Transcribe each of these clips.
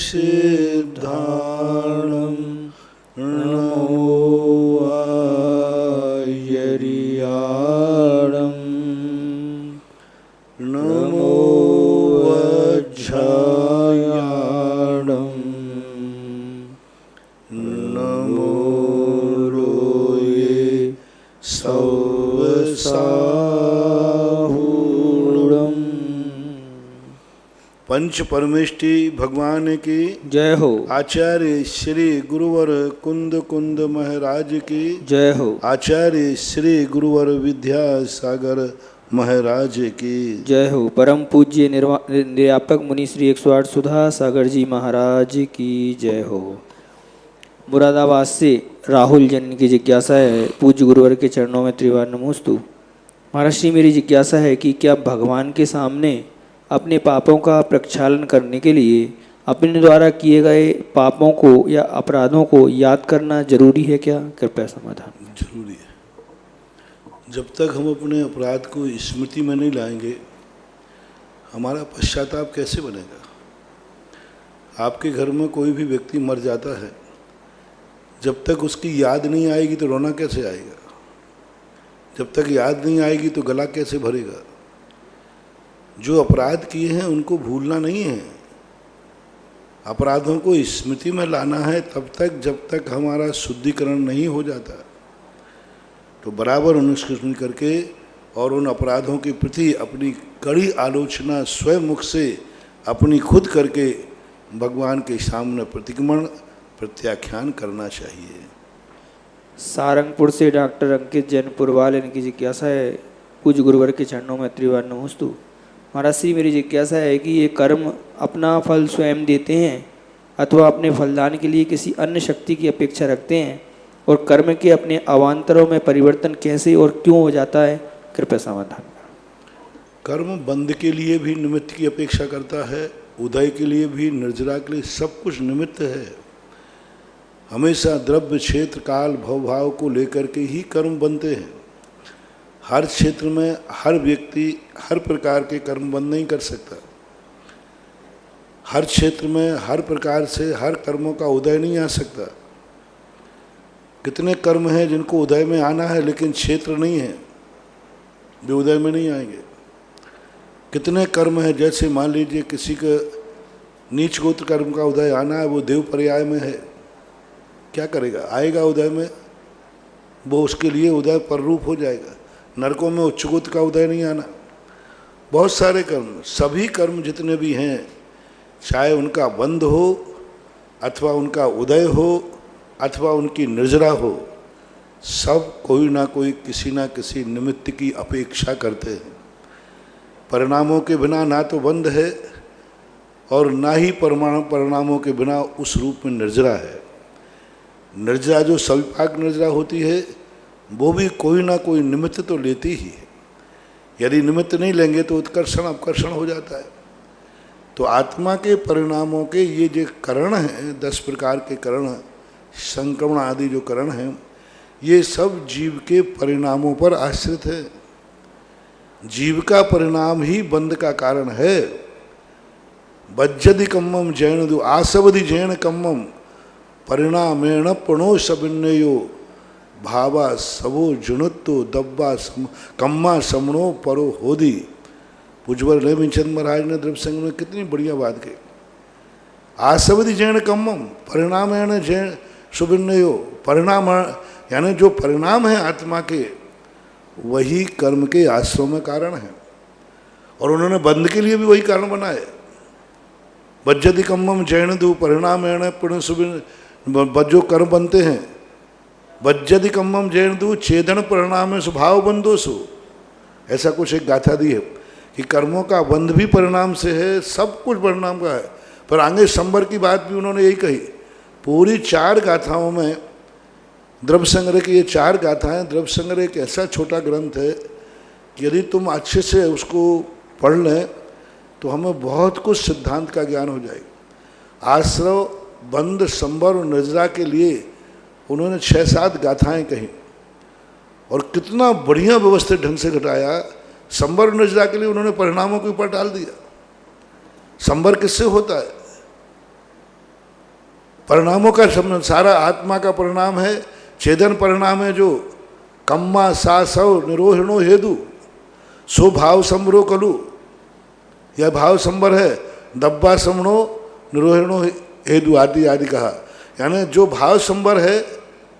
सिद्धाणं नमो आयर्याणं नमो वज्रायाणं नमो रोये सौवसाहूणम्। पंच परमेष्टि भगवान की जय हो। आचार्य श्री गुरुवर कुंद कुंद महाराज की जय हो। आचार्य श्री गुरुवर विद्यासागर महाराज की जय हो। परम पूज्य निर्यापक मुनि श्री 108 सुधा सागर जी महाराज की जय हो। मुरादाबाद से राहुल जन की जिज्ञासा है, पूज्य गुरुवर के चरणों में त्रिवार नमोस्तु। महाराज श्री, मेरी जिज्ञासा है कि क्या भगवान के सामने अपने पापों का प्रक्षालन करने के लिए अपने द्वारा किए गए पापों को या अपराधों को याद करना जरूरी है क्या? कृपया समाधान। जरूरी है। जब तक हम अपने अपराध को स्मृति में नहीं लाएंगे, हमारा पश्चाताप कैसे बनेगा? आपके घर में कोई भी व्यक्ति मर जाता है, जब तक उसकी याद नहीं आएगी तो रोना कैसे आएगा? जब तक याद नहीं आएगी तो गला कैसे भरेगा? जो अपराध किए हैं उनको भूलना नहीं है, अपराधों को स्मृति में लाना है तब तक जब तक हमारा शुद्धिकरण नहीं हो जाता। तो बराबर अनुस्मरण करके और उन अपराधों के प्रति अपनी कड़ी आलोचना स्वयं मुख से अपनी खुद करके भगवान के सामने प्रतिक्रमण प्रत्याख्यान करना चाहिए। सारंगपुर से डॉक्टर अंकित जैन पुरवाल, इनकी जिज्ञासा है, पूज्य गुरुवर के चरणों में त्रिवार नमोस्तु। महाराज श्री, मेरी जिज्ञासा है कि ये कर्म अपना फल स्वयं देते हैं अथवा अपने फलदान के लिए किसी अन्य शक्ति की अपेक्षा रखते हैं, और कर्म के अपने अवान्तरों में परिवर्तन कैसे और क्यों हो जाता है? कृपया समाधान। कर्म बंध के लिए भी निमित्त की अपेक्षा करता है, उदय के लिए भी, निर्जरा के लिए, सब कुछ निमित्त है। हमेशा द्रव्य क्षेत्र काल भवभाव को लेकर के ही कर्म बनते हैं। हर क्षेत्र में हर व्यक्ति हर प्रकार के कर्म बंद नहीं कर सकता। हर क्षेत्र में हर प्रकार से हर कर्मों का उदय नहीं आ सकता। कितने कर्म हैं जिनको उदय में आना है लेकिन क्षेत्र नहीं है, वे उदय में नहीं आएंगे। कितने कर्म हैं, जैसे मान लीजिए किसी का नीच गोत्र कर्म का उदय आना है, वो देव पर्याय में है, क्या करेगा? आएगा उदय में, वो उसके लिए उदय पर रूप हो जाएगा। नरकों में उच्च गोत्र का उदय नहीं आना। बहुत सारे कर्म, सभी कर्म जितने भी हैं, चाहे उनका बंध हो अथवा उनका उदय हो अथवा उनकी निर्जरा हो, सब कोई ना कोई किसी ना किसी निमित्त की अपेक्षा करते हैं। परिणामों के बिना ना तो बंध है और ना ही परिणामों के बिना उस रूप में निर्जरा है। निर्जरा जो सविपाक निर्जरा होती है, वो भी कोई ना कोई निमित्त तो लेती ही है। यदि निमित्त नहीं लेंगे तो उत्कर्षण अपकर्षण हो जाता है। तो आत्मा के परिणामों के ये जो करण हैं, 10 प्रकार के करण, संक्रमण आदि जो करण हैं, ये सब जीव के परिणामों पर आश्रित है। जीव का परिणाम ही बंध का कारण है। बज्जदि कम्मम जैन दु आसवधि जैन कम्मम परिणामेण पुणो सबिन्नयो भावा सबो जुनुत्तो दब्बा कम्मा समणो परो होदी। पूज्यवर लेमिचंद महाराज ने द्रव्य संग में कितनी बढ़िया बात कही। आसवधि जैन कम्मम परिणामेण जैन सुभिन्नयो, परिणाम यानी जो परिणाम है आत्मा के, वही कर्म के आश्रम में कारण है। और उन्होंने बंध के लिए भी वही कारण बनाए। बज्जदि कम्मम जैन दु परिणामेण पुण्य सुभिन्न, जो कर्म बनते हैं, बज्जदि कम्मम जैन दु छेदन परिणाम स्वभाव बंधोसु, ऐसा कुछ एक गाथा दी है कि कर्मों का बंध भी परिणाम से है, सब कुछ परिणाम का है। पर आगे संबर की बात भी उन्होंने यही कही। पूरी 4 गाथाओं में द्रव्य संग्रह की ये 4 गाथाएं, द्रव्य संग्रह एक ऐसा छोटा ग्रंथ है कि यदि तुम अच्छे से उसको पढ़ लें तो हमें बहुत कुछ सिद्धांत का ज्ञान हो जाएगा। आश्रव, बंध, संबर और निर्जरा के लिए उन्होंने 6-7 गाथाएं कही और कितना बढ़िया व्यवस्थित ढंग से घटाया। संबर और निर्जरा के लिए उन्होंने परिणामों के ऊपर डाल दिया। संबर किससे होता है? परिणामों का संबंध सारा आत्मा का परिणाम है, चेतन परिणाम है। जो कम्मा सा सव निरोहिणो हेतु सो भाव संबरो कलु, यह भाव संबर है। दब्बा समणो निरोहिणो हेतु आदि आदि कहा, यानी जो भाव संबर है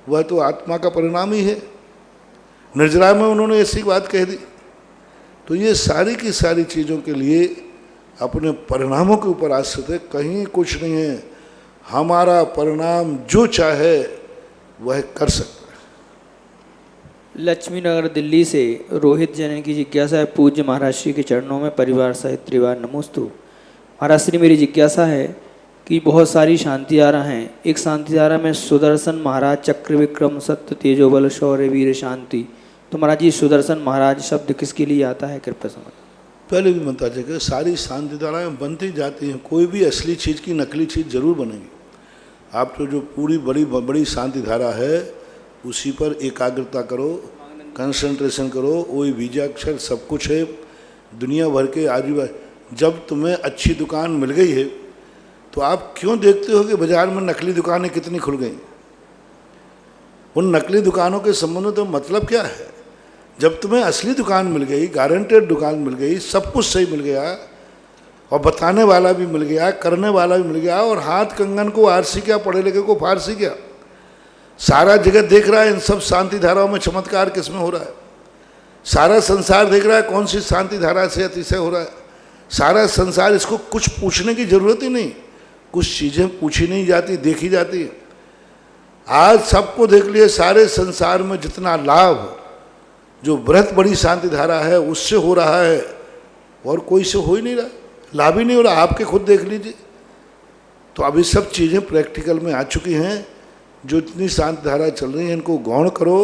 वह तो आत्मा का परिणाम ही है। निर्जरा में उन्होंने ऐसी बात कह दी। तो ये सारी की सारी चीज़ों के लिए अपने परिणामों के ऊपर आश्रित है, कहीं कुछ नहीं है। हमारा परिणाम जो चाहे वह कर सकता है। लक्ष्मी नगर दिल्ली से रोहित जैन की जिज्ञासा है, पूज्य महाराज श्री के चरणों में परिवार सहित त्रिवार नमोस्तु। महाराज श्री, मेरी जिज्ञासा है कि बहुत सारी शांति धारा हैं। एक शांति धारा में सुदर्शन महाराज चक्र विक्रम सत्य तेजोबल शौर्य वीर शांति, तो महाराज जी सुदर्शन महाराज शब्द किसके लिए आता है, कृपया समझ। पहले भी बता चुके, सारी शांति धाराएँ बनती जाती हैं, कोई भी असली चीज़ की नकली चीज़ जरूर बनेगी। आप तो जो पूरी बड़ी बड़ी शांति धारा है उसी पर एकाग्रता करो, कंसंट्रेशन करो, वही बीजाक्षर सब कुछ है। दुनिया भर के आजू, जब तुम्हें अच्छी दुकान मिल गई है तो आप क्यों देखते हो कि बाजार में नकली दुकानें कितनी खुल गई? उन नकली दुकानों के संबंध में तो मतलब क्या है? जब तुम्हें असली दुकान मिल गई, गारंटेड दुकान मिल गई, सब कुछ सही मिल गया और बताने वाला भी मिल गया, करने वाला भी मिल गया, और हाथ कंगन को आरसी क्या, पढ़े लिखे को फारसी क्या, सारा जगत देख रहा है इन सब शांति धाराओं में चमत्कार किसमें हो रहा है। सारा संसार देख रहा है कौन सी शांति धारा से अतिशय हो रहा है। सारा संसार, इसको कुछ पूछने की जरूरत ही नहीं, कुछ चीज़ें पूछी नहीं जाती, देखी जाती है। आज सबको देख लिए, सारे संसार में जितना लाभ जो बृहत बड़ी शांति धारा है उससे हो रहा है और कोई से हो ही नहीं रहा, लाभ ही नहीं हो रहा। आपके खुद देख लीजिए। तो अभी सब चीज़ें प्रैक्टिकल में आ चुकी हैं। जो इतनी शांति धारा चल रही है इनको गौण करो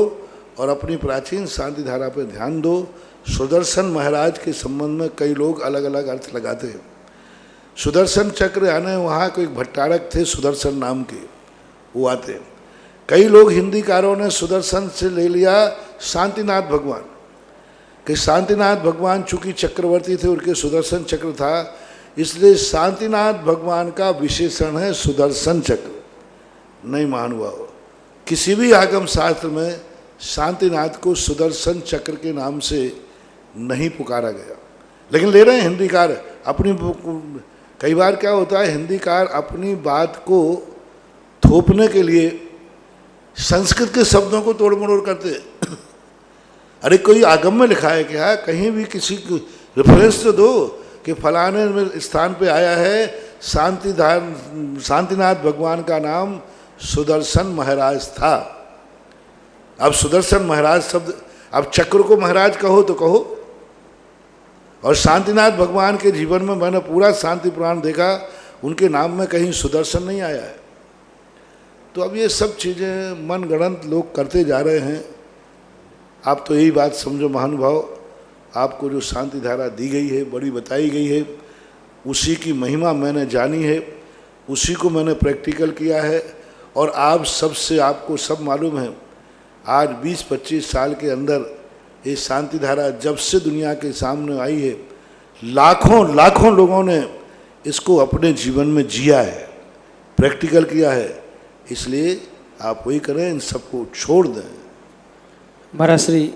और अपनी प्राचीन शांति धारा पर ध्यान दो। सुदर्शन महाराज के संबंध में कई लोग अलग अलग अर्थ लगाते हैं। सुदर्शन चक्र यानी वहाँ कोई भट्टारक थे सुदर्शन नाम के, वो आते हैं। कई लोग हिंदीकारों ने सुदर्शन से ले लिया शांतिनाथ भगवान, कि शांतिनाथ भगवान चूँकि चक्रवर्ती थे, उनके सुदर्शन चक्र था, इसलिए शांतिनाथ भगवान का विशेषण है सुदर्शन चक्र। नहीं महानुभाव, किसी भी आगम शास्त्र में शांतिनाथ को सुदर्शन चक्र के नाम से नहीं पुकारा गया। लेकिन ले रहे हैं हिंदीकार अपनी, कई बार क्या होता है हिंदीकार अपनी बात को थोपने के लिए संस्कृत के शब्दों को तोड़ मरोड़ करते। अरे कोई आगम में लिखा है क्या? कहीं भी किसी को रेफरेंस तो दो कि फलाने स्थान पे आया है शांतिनाथ भगवान का नाम सुदर्शन महाराज था। अब सुदर्शन महाराज शब्द, अब चक्र को महाराज कहो तो कहो। और शांतिनाथ भगवान के जीवन में मैंने पूरा शांति पुराण देखा, उनके नाम में कहीं सुदर्शन नहीं आया है। तो अब ये सब चीज़ें मनगढ़ंत लोग करते जा रहे हैं। आप तो यही बात समझो महानुभाव, आपको जो शांति धारा दी गई है, बड़ी बताई गई है, उसी की महिमा मैंने जानी है, उसी को मैंने प्रैक्टिकल किया है। और आप सबसे, आपको सब मालूम है, आज 20-25 साल के अंदर ये शांति धारा जब से दुनिया के सामने आई है, लाखों लाखों लोगों ने इसको अपने जीवन में जिया है, प्रैक्टिकल किया है। इसलिए आप वही करें, इन सबको छोड़ दें। महाराज श्री,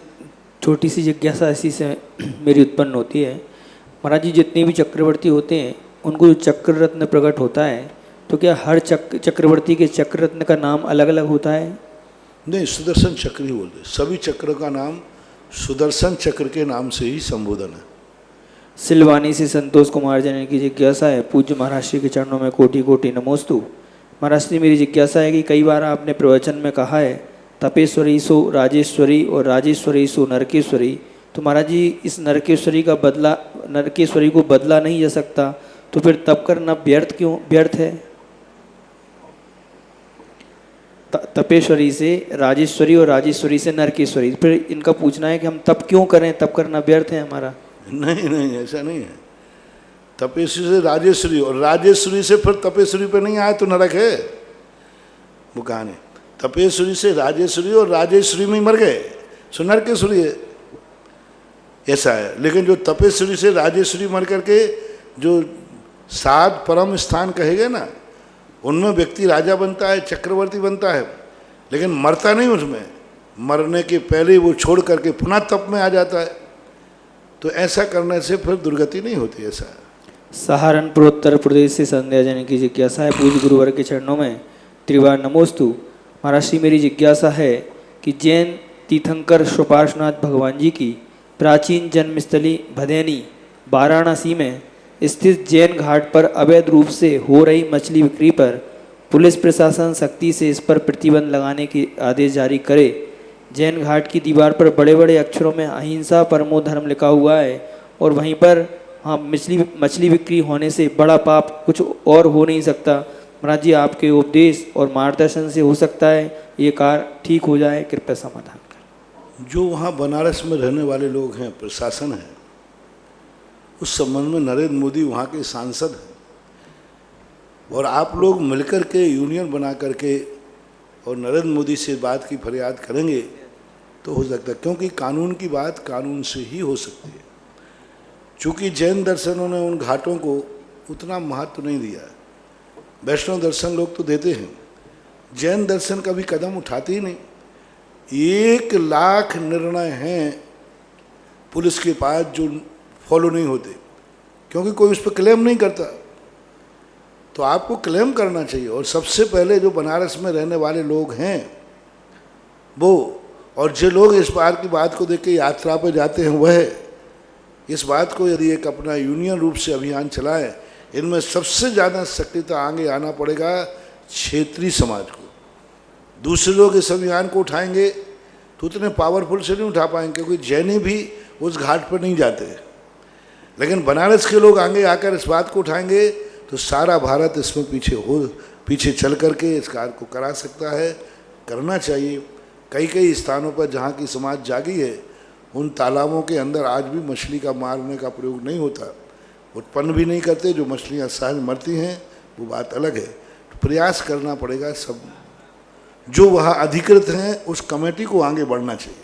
छोटी सी जिज्ञासा ऐसी से मेरी उत्पन्न होती है। महाराज जी, जितने भी चक्रवर्ती होते हैं उनको जो चक्र रत्न प्रकट होता है, तो क्या हर चक्रवर्ती के चक्र रत्न का नाम अलग अलग होता है? नहीं, सुदर्शन चक्र ही बोलते। सभी चक्र का नाम सुदर्शन चक्र के नाम से ही संबोधन है। सिलवानी से संतोष कुमार जैन की जिज्ञासा है, पूज्य महाराज श्री के चरणों में कोटि कोटि नमोस्तु। महाराज श्री, मेरी जिज्ञासा है कि कई बार आपने प्रवचन में कहा है तपेश्वरी सो राजेश्वरी और राजेश्वरी सो नरकेश्वरी, तो महाराज जी इस नरकेश्वरी को बदला नहीं जा सकता, तो फिर तप करना व्यर्थ है? तपेश्वरी से राजेश्वरी और राजेश्वरी से नरकेश्वरी, फिर इनका पूछना है कि हम तप क्यों करें, तप करना व्यर्थ है हमारा? नहीं, ऐसा नहीं है। तपेश्वरी से राजेश्वरी और राजेश्वरी से फिर तपेश्वरी पे नहीं आए तो नरक है। वो कहानी तपेश्वरी से राजेश्वरी और राजेश्वरी में ही मर गए, सो नरकेश्वरी है, ऐसा है। लेकिन जो तपेश्वरी से राजेश्वरी मर करके जो 7 परम स्थान कहे गए ना, उनमें व्यक्ति राजा बनता है, चक्रवर्ती बनता है, लेकिन मरता नहीं उसमें। मरने के पहले वो छोड़ करके पुनः तप में आ जाता है। तो ऐसा करने से फिर दुर्गति नहीं होती। ऐसा है। सहारनपुर उत्तर प्रदेश से संध्या जन की जिज्ञासा है, पूज्य गुरुवर के चरणों में त्रिवार नमोस्तु। महाराज श्री, मेरी जिज्ञासा है कि जैन तीर्थंकर श्वपार्श्वनाथ भगवान जी की प्राचीन जन्मस्थली भदैनी वाराणसी में स्थित जैन घाट पर अवैध रूप से हो रही मछली बिक्री पर पुलिस प्रशासन सख्ती से इस पर प्रतिबंध लगाने के आदेश जारी करे। जैन घाट की दीवार पर बड़े बड़े अक्षरों में अहिंसा परमो धर्म लिखा हुआ है और वहीं पर हाँ मछली बिक्री होने से बड़ा पाप कुछ और हो नहीं सकता। महाराज जी, आपके उपदेश और मार्गदर्शन से हो सकता है ये कार्य ठीक हो जाए, कृपया समाधान करें। जो वहाँ बनारस में रहने वाले लोग हैं, प्रशासन है, उस संबंध में नरेंद्र मोदी वहाँ के सांसद हैं और आप लोग मिलकर के यूनियन बना करके और नरेंद्र मोदी से बात की फरियाद करेंगे तो हो सकता है, क्योंकि कानून की बात कानून से ही हो सकती है। चूँकि जैन दर्शनों ने उन घाटों को उतना महत्व नहीं दिया है। वैष्णव दर्शन लोग तो देते हैं, जैन दर्शन कभी कदम उठाते ही नहीं। 1 लाख निर्णय हैं पुलिस के पास जो फॉलो नहीं होते, क्योंकि कोई उस पर क्लेम नहीं करता। तो आपको क्लेम करना चाहिए। और सबसे पहले जो बनारस में रहने वाले लोग हैं वो, और जो लोग इस बार की बात को देख के यात्रा पर जाते हैं, वह इस बात को यदि एक अपना यूनियन रूप से अभियान चलाए, इनमें सबसे ज़्यादा सक्रियता आगे आना पड़ेगा क्षेत्रीय समाज को। दूसरे लोग इस अभियान को उठाएंगे तो उतने पावरफुल से नहीं उठा पाएंगे, क्योंकि जैनी भी उस घाट पर नहीं जाते। लेकिन बनारस के लोग आगे आकर इस बात को उठाएंगे तो सारा भारत इसमें पीछे चल करके इस कार्य को करा सकता है, करना चाहिए। कई स्थानों पर जहाँ की समाज जागी है, उन तालाबों के अंदर आज भी मछली का मारने का प्रयोग नहीं होता, उत्पन्न भी नहीं करते। जो मछलियाँ सहज मरती हैं वो बात अलग है। तो प्रयास करना पड़ेगा, सब जो वहाँ अधिकृत हैं उस कमेटी को आगे बढ़ना चाहिए।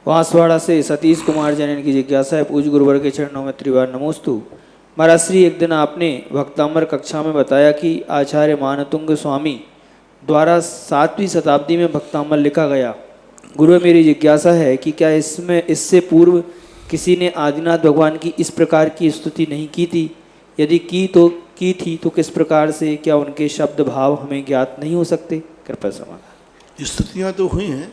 बांसवाड़ा से सतीश कुमार जैन की जिज्ञासा है, पूज्य गुरुवर के चरणों में त्रिवार नमोस्तु। महाराज श्री, एक दिन आपने भक्तामर कक्षा में बताया कि आचार्य मानतुंग स्वामी द्वारा 7वीं शताब्दी में भक्तामर लिखा गया। गुरु, मेरी जिज्ञासा है कि क्या इससे पूर्व किसी ने आदिनाथ भगवान की इस प्रकार की स्तुति नहीं की थी? यदि की थी तो किस प्रकार से? क्या उनके शब्द भाव हमें ज्ञात नहीं हो सकते? कृपया समाधान। स्तुतियाँ तो हुई हैं।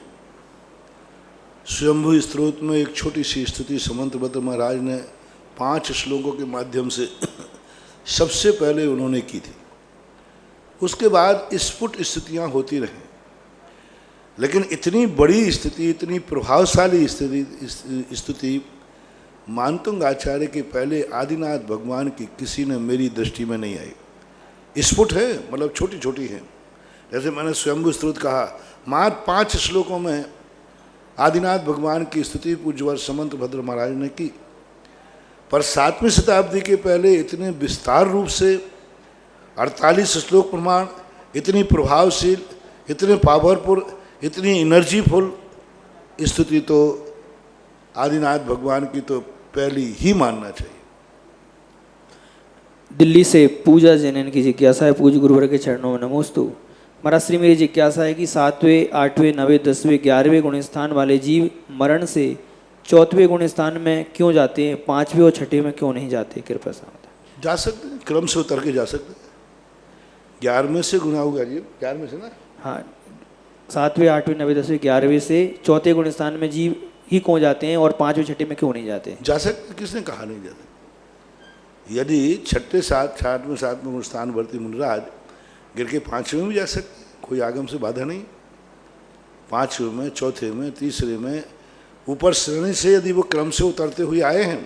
स्वयंभू स्त्रोत में एक छोटी सी स्तुति समंतभद्र महाराज ने 5 श्लोकों के माध्यम से सबसे पहले उन्होंने की थी। उसके बाद स्फुट स्तुतियाँ होती रहीं, लेकिन इतनी बड़ी स्तुति, इतनी प्रभावशाली स्तुति मानतुंग आचार्य के पहले आदिनाथ भगवान की किसी ने मेरी दृष्टि में नहीं आई। स्फुट है, मतलब छोटी छोटी है। जैसे मैंने स्वयंभू स्तोत्र कहा, मात्र 5 श्लोकों में आदिनाथ भगवान की स्तुति पूज्यवर समंतभद्र महाराज ने की। पर 7वीं शताब्दी के पहले इतने विस्तार रूप से 48 श्लोक प्रमाण, इतनी प्रभावशील, इतने पावरफुल, इतनी एनर्जीफुल स्तुति तो आदिनाथ भगवान की तो पहली ही मानना चाहिए। दिल्ली से पूजा जैन की जिज्ञासा है, पूज्य गुरुवर के चरणों में नमोस्तु। महाराज श्री, मेरी जिज्ञासा है कि 7वें, 8वें, 9वें, 10वें, 11वें गुण स्थान वाले जीव मरण से 4वें गुण स्थान में क्यों जाते हैं, 5वें और 6वें में क्यों नहीं जाते? कृपया समाधान। जा सकते हैं, क्रम से उतर के जा सकते हैं। 11वें से गुना होगा जी, 11वें से ना। हाँ, 7वें, 8वें, 9वें, 10वें, 11वें से 4थे गुण स्थान में जीव ही क्यों जाते हैं और 5वें, 6वें में क्यों नहीं जाते? जा सकते, किसने कहा नहीं जाते? यदि 6ठे, 7वें, 7वें गुण स्थान वर्ती मुनिराज गिर के 5वें में जा सकते, कोई आगम से बाधा नहीं। 5वें में, 4थे में, 3रे में, ऊपर श्रेणी से यदि वो क्रम से उतरते हुए आए हैं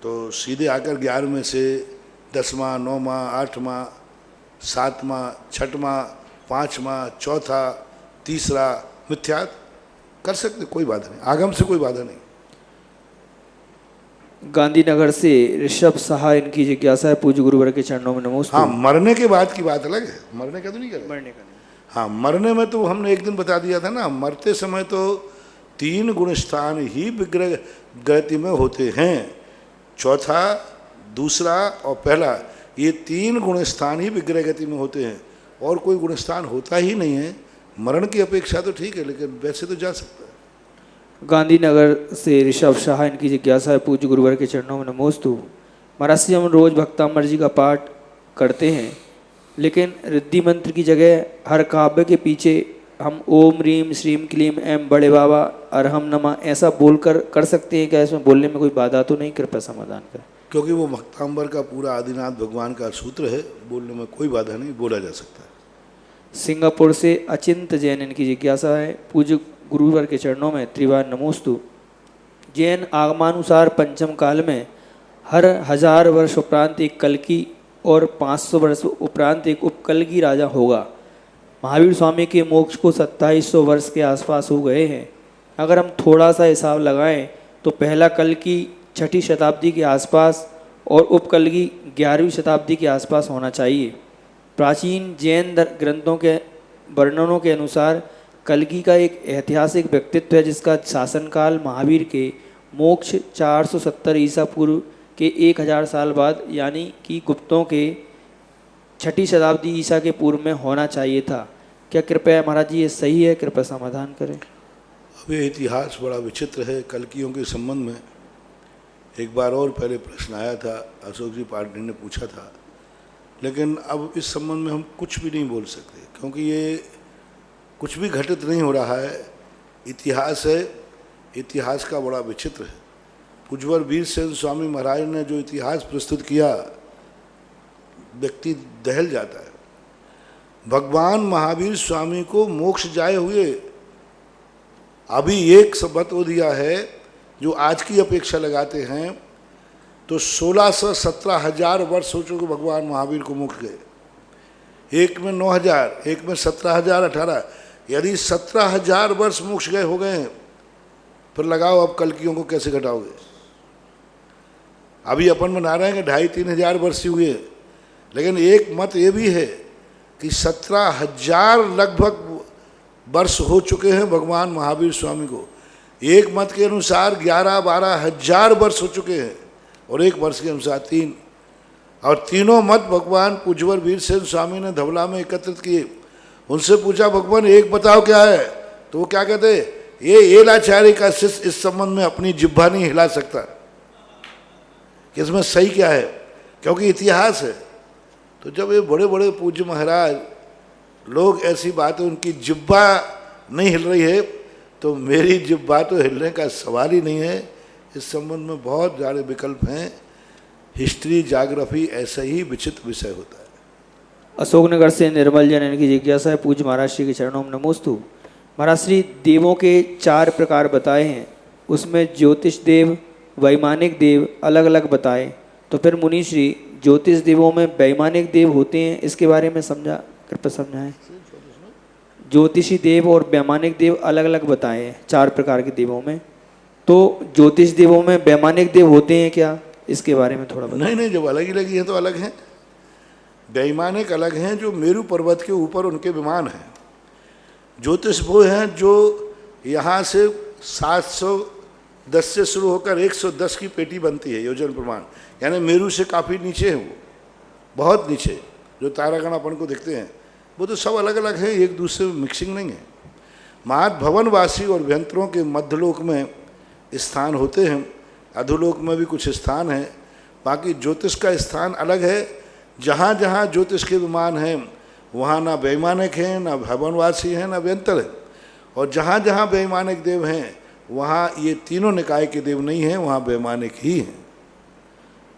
तो सीधे आकर 11वें से 10वां, 9वां, 8वां, 7वां, 6वां, 5वां, 4था, 3रा मिथ्यात कर सकते, कोई बाधा नहीं, आगम से कोई बाधा नहीं। गांधीनगर से ऋषभ साहा, इनकी जिज्ञासा है, पूज्य गुरुवर के चरणों में नमोस्तु। हाँ, मरने के बाद की बात अलग है, मरने का तो नहीं करें। मरने का नहीं। हाँ, मरने में तो हमने एक दिन बता दिया था ना, मरते समय तो 3 गुण स्थान ही विग्रह गति में होते हैं, 4था, 2रा और 1ला। ये 3 गुणस्थान ही विग्रह गति में होते हैं और कोई गुणस्थान होता ही नहीं है। मरण की अपेक्षा तो ठीक है, लेकिन वैसे तो जा सकता है। गांधीनगर से ऋषभ शाह, इनकी जिज्ञासा है, पूज्य गुरुवर के चरणों में नमोस्तु। महाराज जी, हम रोज भक्तामर जी का पाठ करते हैं, लेकिन रिद्धि मंत्र की जगह हर काव्य के पीछे हम ओम रीम श्रीम क्लीम एम बड़े बाबा अरहम नमा ऐसा बोलकर कर सकते हैं क्या? इसमें बोलने में कोई बाधा तो नहीं? कृपया समाधान करें। क्योंकि वो भक्तांबर का पूरा आदिनाथ भगवान का सूत्र है, बोलने में कोई बाधा नहीं, बोला जा सकता है। सिंगापुर से अचिंत जैन, इनकी जिज्ञासा है, पूज्य गुरुवर के चरणों में त्रिवार नमोस्तु। जैन आगमानुसार पंचम काल में हर 1000 वर्ष उपरांत एक कल्की और 500 वर्ष उपरांत एक उपकल्की राजा होगा। महावीर स्वामी के मोक्ष को 2700 वर्ष के आसपास हो गए हैं। अगर हम थोड़ा सा हिसाब लगाएं तो पहला कल्की 6ठी शताब्दी के आसपास और उपकल्की 11वीं शताब्दी के आसपास होना चाहिए। प्राचीन जैन ग्रंथों के वर्णनों के अनुसार कल्की का एक ऐतिहासिक व्यक्तित्व है जिसका शासनकाल महावीर के मोक्ष 470 ईसा पूर्व के 1000 साल बाद यानी कि गुप्तों के 6ठी शताब्दी ईसा के पूर्व में होना चाहिए था। क्या कृपया महाराज जी ये सही है? कृपया समाधान करें। अब ये इतिहास बड़ा विचित्र है। कल्कियों के संबंध में एक बार और पहले प्रश्न आया था, अशोक जी पाटिल ने पूछा था, लेकिन अब इस संबंध में हम कुछ भी नहीं बोल सकते क्योंकि ये कुछ भी घटित नहीं हो रहा है। इतिहास है, इतिहास का बड़ा विचित्र है। पूज्यवर वीरसेन स्वामी महाराज ने जो इतिहास प्रस्तुत किया, व्यक्ति दहल जाता है। भगवान महावीर स्वामी को मोक्ष जाए हुए अभी एक सबत वो दिया है जो आज की अपेक्षा लगाते हैं तो 1600-17,000 वर्ष हो चुके भगवान महावीर को मोक्ष गए। एक में 9,000, एक में 17,000, 18, यदि 17,000 वर्ष मोक्ष गए हो गए, फिर लगाओ अब कल्कियों को कैसे घटाओगे। अभी अपन बना रहे हैं कि 2,500-3,000 वर्ष ही हुए, लेकिन एक मत ये भी है कि 17,000 लगभग वर्ष हो चुके हैं भगवान महावीर स्वामी को। एक मत के अनुसार 11-12 हजार वर्ष हो चुके हैं और एक वर्ष के अनुसार 3, और तीनों मत भगवान पूज्यवर वीरसेन स्वामी ने धवला में एकत्रित किए। उनसे पूछा भगवान एक बताओ क्या है, तो वो क्या कहते, ये एलाचार्य का शिष्य इस संबंध में अपनी जिह्वा नहीं हिला सकता कि इसमें सही क्या है, क्योंकि इतिहास है। तो जब ये बड़े बड़े पूज्य महाराज लोग ऐसी बातें, उनकी जिह्वा नहीं हिल रही है, तो मेरी जिह्वा तो हिलने का सवाल ही नहीं है। इस संबंध में बहुत सारे विकल्प हैं। हिस्ट्री, ज्योग्राफी ऐसा ही विचित्र विषय होता है। अशोकनगर से निर्मल जैन, इनकी जिज्ञासा है, पूज्य महाराज श्री के चरणों में नमोस्तु। महाराज श्री, देवों के 4 प्रकार बताए हैं, उसमें ज्योतिष देव, वैमानिक देव अलग अलग बताए, तो फिर मुनि श्री ज्योतिष देवों में वैमानिक देव होते हैं, इसके बारे में कृपया समझाएं। ज्योतिषी देव और वैमानिक देव अलग अलग बताए हैं 4 प्रकार के देवों में, तो ज्योतिष देवों में वैमानिक देव होते हैं क्या, इसके बारे में थोड़ा बताएं। नहीं, जब अलग ही लगी है तो अलग हैं। वैमानिक अलग हैं जो मेरू पर्वत के ऊपर उनके विमान हैं। ज्योतिष वो हैं जो यहाँ से 710 से शुरू होकर 110 की पेटी बनती है योजन प्रमाण, यानी मेरू से काफ़ी नीचे है, वो बहुत नीचे। जो तारागण अपन को दिखते हैं वो तो सब अलग अलग है, एक दूसरे में मिक्सिंग नहीं है। महत भवनवासी और व्यंतरों के मध्यलोक में स्थान होते हैं, अधोलोक में भी कुछ स्थान है। बाकी ज्योतिष का स्थान अलग है। जहाँ जहाँ ज्योतिष के विमान हैं वहाँ ना वैमानिक हैं, ना भवनवासी हैं, ना व्यंतर हैं, और जहाँ जहाँ वैमानिक देव हैं वहाँ ये तीनों निकाय के देव नहीं हैं, वहाँ वैमानिक ही हैं।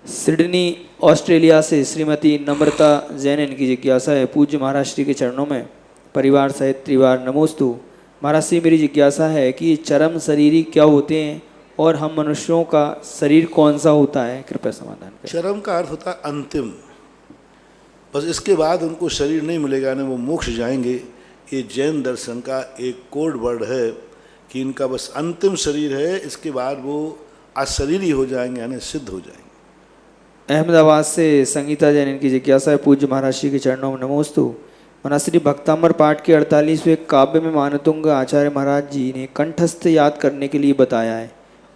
सिडनी ऑस्ट्रेलिया से श्रीमती नम्रता जैन, इनकी जिज्ञासा है, पूज्य महाराज श्री के चरणों में परिवार सहित त्रिवार नमोस्तु। महाराज श्री, मेरी जिज्ञासा है कि चरम शरीरी क्या होते हैं और हम मनुष्यों का शरीर कौन सा होता है, कृपया समाधान करें। चरम का अर्थ होता है अंतिम, बस इसके बाद उनको शरीर नहीं मिलेगा, ना वो मोक्ष जाएंगे। ये जैन दर्शन का एक कोड वर्ड है कि इनका बस अंतिम शरीर है, इसके बाद वो अशरीरी हो जाएंगे, यानी सिद्ध हो जाएंगे। अहमदाबाद से संगीता जैन, इनकी जिज्ञासा है, पूज्य महाराज श्री के चरणों में नमोस्तु। महाराज श्री, भक्तामर पाठ के 48वें काव्य में मानतुंग आचार्य महाराज जी ने कंठस्थ याद करने के लिए बताया है।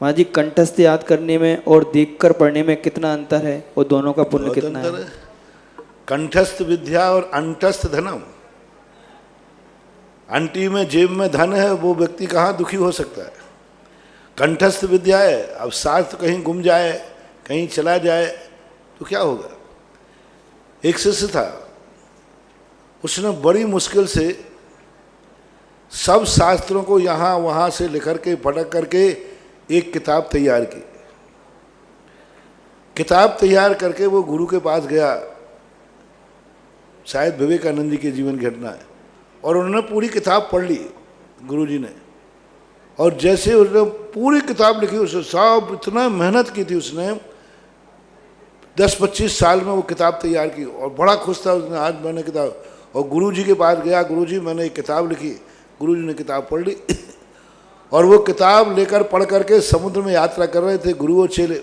महाराज जी, कंठस्थ याद करने में और देखकर पढ़ने में कितना अंतर है और दोनों का पुण्य कितना है? कंठस्थ विद्या और अंतस्थ धनम। अंटी में जेब में धन है, वो व्यक्ति कहाँ दुखी हो सकता है। कंठस्थ विद्या है, अब शास्त्र कहीं गुम जाए, कहीं चला जाए तो क्या होगा। एक शिष्य था, उसने बड़ी मुश्किल से सब शास्त्रों को यहाँ वहाँ से लिखकर के पढ़ करके एक किताब तैयार की। किताब तैयार करके वो गुरु के पास गया, शायद विवेकानंद जी के जीवन की घटना है, और उन्होंने पूरी किताब पढ़ ली गुरु जी ने। और जैसे उसने पूरी किताब लिखी, उसने सब इतना मेहनत की थी, उसने 10-25 साल में वो किताब तैयार की, और बड़ा खुश था उसने, आज मैंने किताब। और गुरु जी के पास गया, गुरु जी मैंने एक किताब लिखी। गुरु जी ने किताब पढ़ ली और वो किताब लेकर पढ़ करके समुद्र में यात्रा कर रहे थे गुरु और चेले।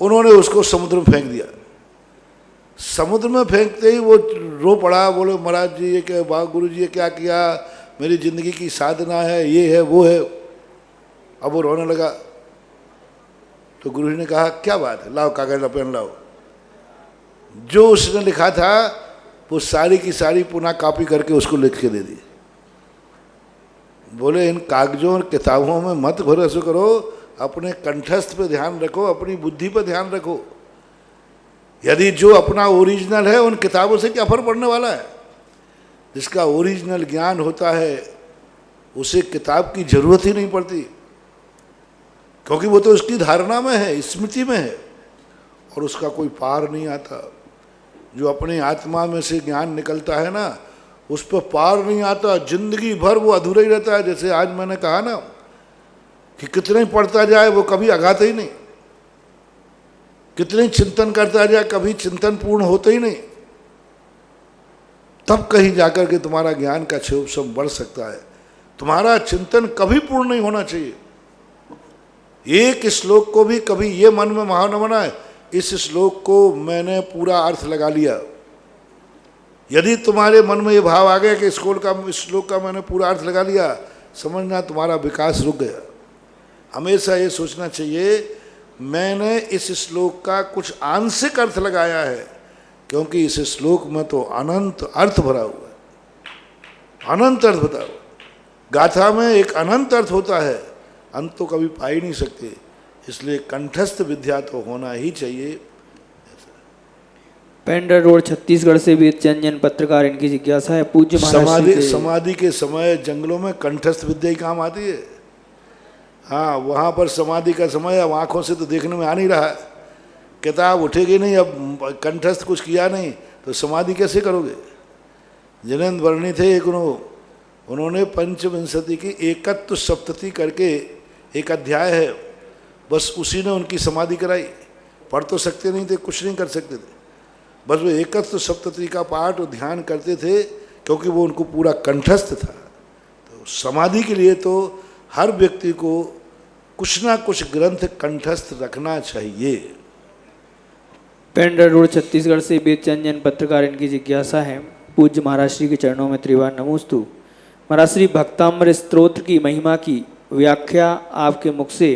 उन्होंने उसको समुद्र में फेंक दिया। समुद्र में फेंकते ही वो रो पड़ा, बोले महाराज जी ये क्या, वाह गुरु जी ये क्या किया, मेरी ज़िंदगी की साधना है, ये है वो है। अब वो रोने लगा तो गुरु जी ने कहा क्या बात है, लाओ कागज पेन लाओ। जो उसने लिखा था वो सारी की सारी पुनः कॉपी करके उसको लिख के दे दी। बोले इन कागजों और किताबों में मत भरोसा करो, अपने कंठस्थ पे ध्यान रखो, अपनी बुद्धि पे ध्यान रखो। यदि जो अपना ओरिजिनल है, उन किताबों से क्या फर्क पड़ने वाला है। जिसका ओरिजिनल ज्ञान होता है उसे किताब की जरूरत ही नहीं पड़ती, क्योंकि वो तो उसकी धारणा में है, स्मृति में है, और उसका कोई पार नहीं आता। जो अपनी आत्मा में से ज्ञान निकलता है ना, उस पर पार नहीं आता, जिंदगी भर वो अधूरा ही रहता है। जैसे आज मैंने कहा ना कि कितने ही पढ़ता जाए वो कभी अगाता ही नहीं, कितने चिंतन करता जाए कभी चिंतन पूर्ण होते ही नहीं। तब कहीं जाकर के तुम्हारा ज्ञान का क्षोभ बढ़ सकता है। तुम्हारा चिंतन कभी पूर्ण नहीं होना चाहिए। एक श्लोक को भी कभी ये मन में महान न बनाए, इस श्लोक को मैंने पूरा अर्थ लगा लिया। यदि तुम्हारे मन में ये भाव आ गया कि इस श्लोक का मैंने पूरा अर्थ लगा लिया, समझना तुम्हारा विकास रुक गया। हमेशा ये सोचना चाहिए मैंने इस श्लोक का कुछ आंशिक अर्थ लगाया है, क्योंकि इस श्लोक में तो अनंत अर्थ भरा हुआ है, अनंत अर्थ भरा हुआ। गाथा में एक अनंत अर्थ होता है, अंत तो कभी पा ही नहीं सकते। इसलिए कंठस्थ विद्या तो होना ही चाहिए। पेंडर रोड छत्तीसगढ़ से वेद चंदन पत्रकार, इनकी जिज्ञासा है पूज्य महाराज समाधि के समय जंगलों में कंठस्थ विद्या ही काम आती है। हाँ, वहाँ पर समाधि का समय अब आँखों से तो देखने में आ नहीं रहा है, किताब उठेगी नहीं, अब कंठस्थ कुछ किया नहीं तो समाधि कैसे करोगे। जिनेंद्र वर्णी थे एक, उन्होंने पंचविंशति की एकत्व सप्तति करके एक अध्याय है, बस उसी ने उनकी समाधि कराई। पढ़ तो सकते नहीं थे, कुछ नहीं कर सकते थे, बस वो एकत्व सप्तति का पाठ और ध्यान करते थे, क्योंकि वो उनको पूरा कंठस्थ था। तो समाधि के लिए तो हर व्यक्ति को कुछ ना कुछ ग्रंथ कंठस्थ रखना चाहिए। पेंडर रोड छत्तीसगढ़ से वेद चंदन पत्रकार, इनकी जिज्ञासा है पूज्य महाराज श्री के चरणों में त्रिवार नमोस्तु। महाराज श्री भक्तामृत स्तोत्र की महिमा की व्याख्या आपके मुख से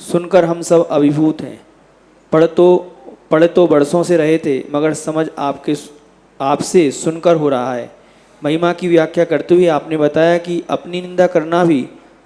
सुनकर हम सब अभिभूत हैं। पढ़ तो बरसों से रहे थे, मगर समझ आपसे सुनकर हो रहा है। महिमा की व्याख्या करते हुए आपने बताया कि अपनी निंदा करना भी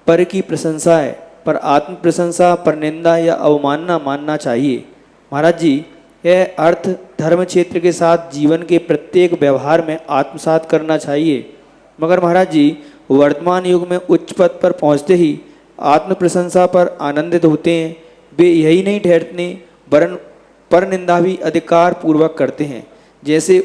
पर की प्रशंसा है, पर आत्म प्रशंसा पर निंदा या अवमानना मानना चाहिए। महाराज जी, यह अर्थ धर्म क्षेत्र के साथ जीवन के प्रत्येक व्यवहार में आत्मसात करना चाहिए। मगर महाराज जी, वर्तमान युग में उच्च पद पर पहुँचते ही आत्म प्रशंसा पर आनंदित होते हैं। वे यही नहीं ठहरते, वरन पर निंदा भी अधिकार पूर्वक करते हैं। जैसे